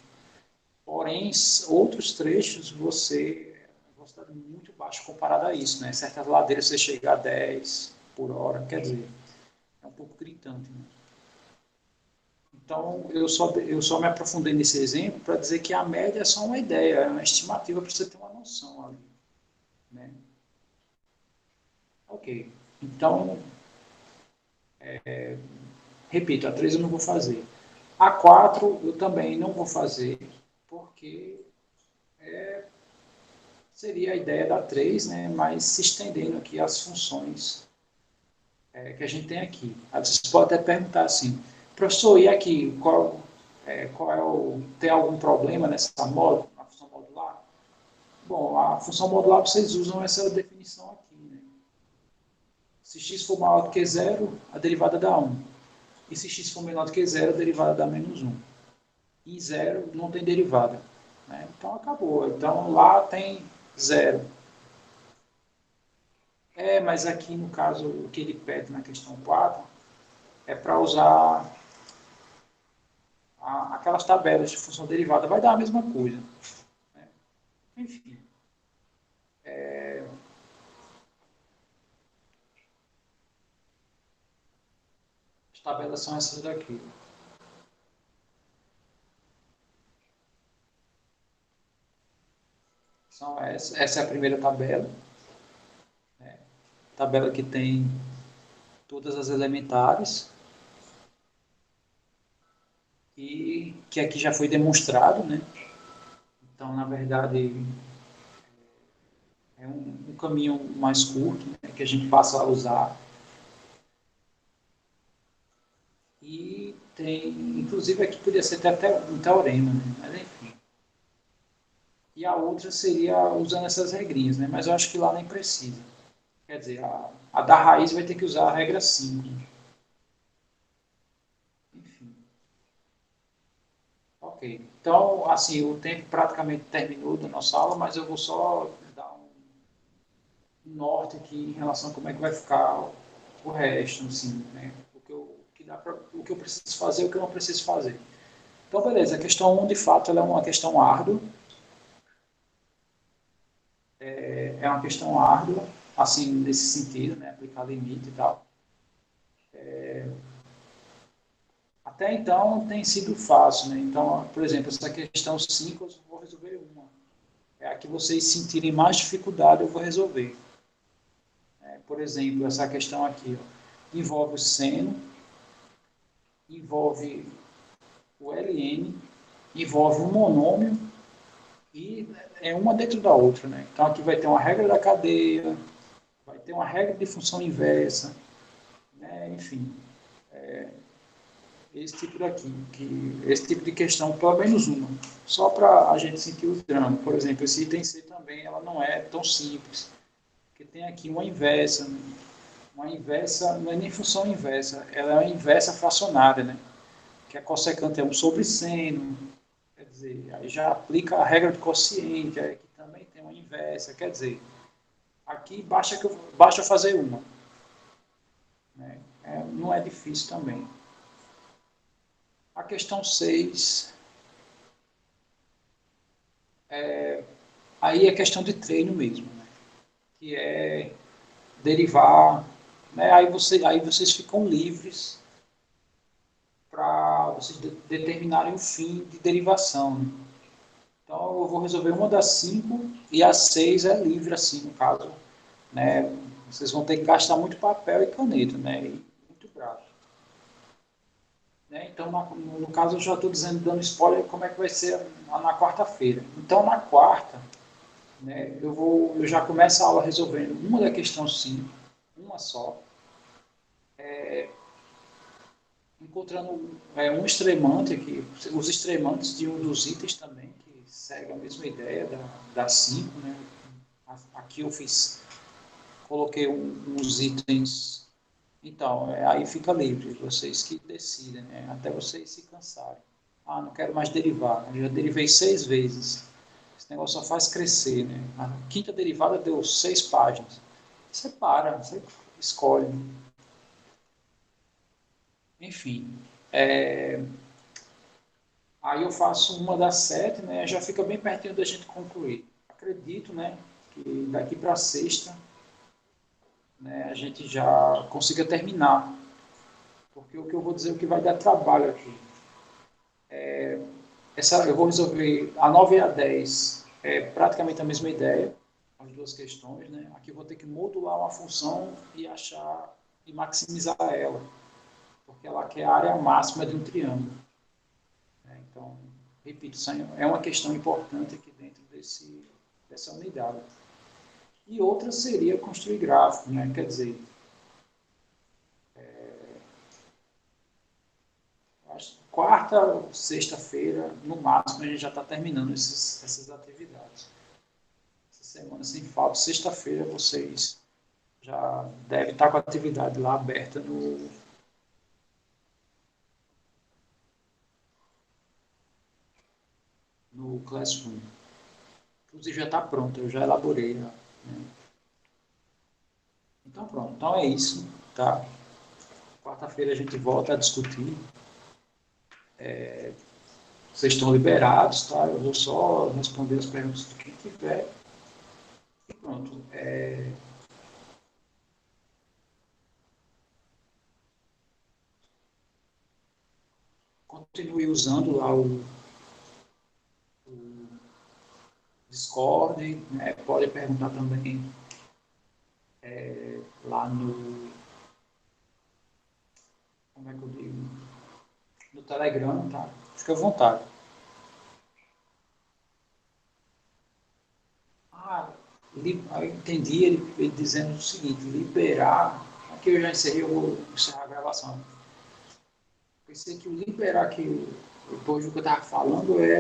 Porém, outros trechos você a velocidade muito baixa comparada a isso, né? Certas ladeiras você chega a 10 por hora, quer dizer, é um pouco gritante, né? Então, eu só me aprofundei nesse exemplo para dizer que a média é só uma ideia, é uma estimativa para você ter uma noção ali, né? Ok. Então, repito, a 3 eu não vou fazer. A 4 eu também não vou fazer, porque seria a ideia da 3, né, mas se estendendo aqui as funções que a gente tem aqui. Aí vocês podem até perguntar assim, professor, e aqui, tem algum problema na função modular? Bom, a função modular vocês usam essa definição aqui. Né? Se x for maior do que zero, a derivada dá 1. E se x for menor do que zero, a derivada dá menos 1. E zero não tem derivada. Né? Então acabou. Então lá tem zero. Mas aqui no caso, o que ele pede na questão 4 é para usar aquelas tabelas de função derivada. Vai dar a mesma coisa. Né? Enfim. As tabelas são essas daqui. São essa é a primeira tabela. Né? Tabela que tem todas as elementares. E que aqui já foi demonstrado, né? Então, na verdade, é um caminho mais curto, né, que a gente passa a usar. E tem, inclusive aqui podia ser até um teorema, né? Mas enfim. E a outra seria usando essas regrinhas, né? Mas eu acho que lá nem precisa. Quer dizer, a da raiz vai ter que usar a regra 5. Enfim. Ok. Então, assim, o tempo praticamente terminou da nossa aula, mas eu vou só dar um norte aqui em relação a como é que vai ficar o resto, assim, né? O que eu preciso fazer e o que eu não preciso fazer. Então, beleza, a questão 1, de fato, ela é uma questão árdua. É uma questão árdua, assim, nesse sentido, né? Aplicar limite e tal. Até então tem sido fácil, né? Então, por exemplo, essa questão 5 eu vou resolver uma. É a que vocês sentirem mais dificuldade, eu vou resolver. Por exemplo, essa questão aqui, ó, envolve o seno, envolve o ln, envolve o monômio e é uma dentro da outra, né? Então aqui vai ter uma regra da cadeia, vai ter uma regra de função inversa, né? Enfim, esse tipo daqui, esse tipo de questão, pelo menos uma, só para a gente sentir o drama. Por exemplo, esse item C também, ela não é tão simples, porque tem aqui uma inversa, né? Uma inversa não é nem função inversa, ela é uma inversa fracionária, né? Que a cossecante é 1 sobre seno, quer dizer, aí já aplica a regra do quociente, aí aqui também tem uma inversa, quer dizer, aqui basta fazer uma, né? Não é difícil também. A questão 6, aí é questão de treino mesmo, né? Que é derivar, né? Aí vocês ficam livres para vocês determinarem o fim de derivação, né? Então, eu vou resolver uma das 5 e a 6 é livre, assim, no caso, né? Vocês vão ter que gastar muito papel e caneta, né? E muito braço. Né? Então, no caso, eu já estou dando spoiler como é que vai ser na quarta-feira. Então, na quarta, né, eu já começo a aula resolvendo uma da questão 5, uma só, encontrando um extremante aqui, os extremantes de um dos itens também, que segue a mesma ideia da 5, né? Aqui eu coloquei uns itens, então, aí fica livre, vocês que decidem, né? Até vocês se cansarem. Ah, não quero mais derivar, eu já derivei 6 vezes, esse negócio só faz crescer, né? A quinta derivada deu 6 páginas, você para, você escolhe. Enfim, aí eu faço uma das 7, né? Já fica bem pertinho da gente concluir. Acredito, né, que daqui para sexta, né, a gente já consiga terminar. Porque o que eu vou dizer, o que vai dar trabalho aqui. Eu vou resolver a 9 e a 10, é praticamente a mesma ideia, as duas questões, né? Aqui eu vou ter que modular uma função e achar e maximizar ela, porque ela quer a área máxima de um triângulo. Né? Então, repito, isso é uma questão importante aqui dentro dessa unidade. E outra seria construir gráfico, né? Quer dizer, quarta ou sexta-feira, no máximo, a gente já está terminando essas atividades. Essa semana, sem falta, sexta-feira, vocês já devem estar com a atividade lá aberta no Classroom. Inclusive já está pronto, eu já elaborei. Né? Então pronto, então é isso. Tá? Quarta-feira a gente volta a discutir. Vocês estão liberados, tá? Eu vou só responder as perguntas de quem tiver. E pronto. Continue usando lá o Discord, né? Pode perguntar também lá no, como é que eu digo, no Telegram, tá? Fica à vontade. Eu entendi ele dizendo o seguinte, liberar, aqui eu já encerrei, eu vou encerrar a gravação. Pensei que o liberar que o que eu estava falando era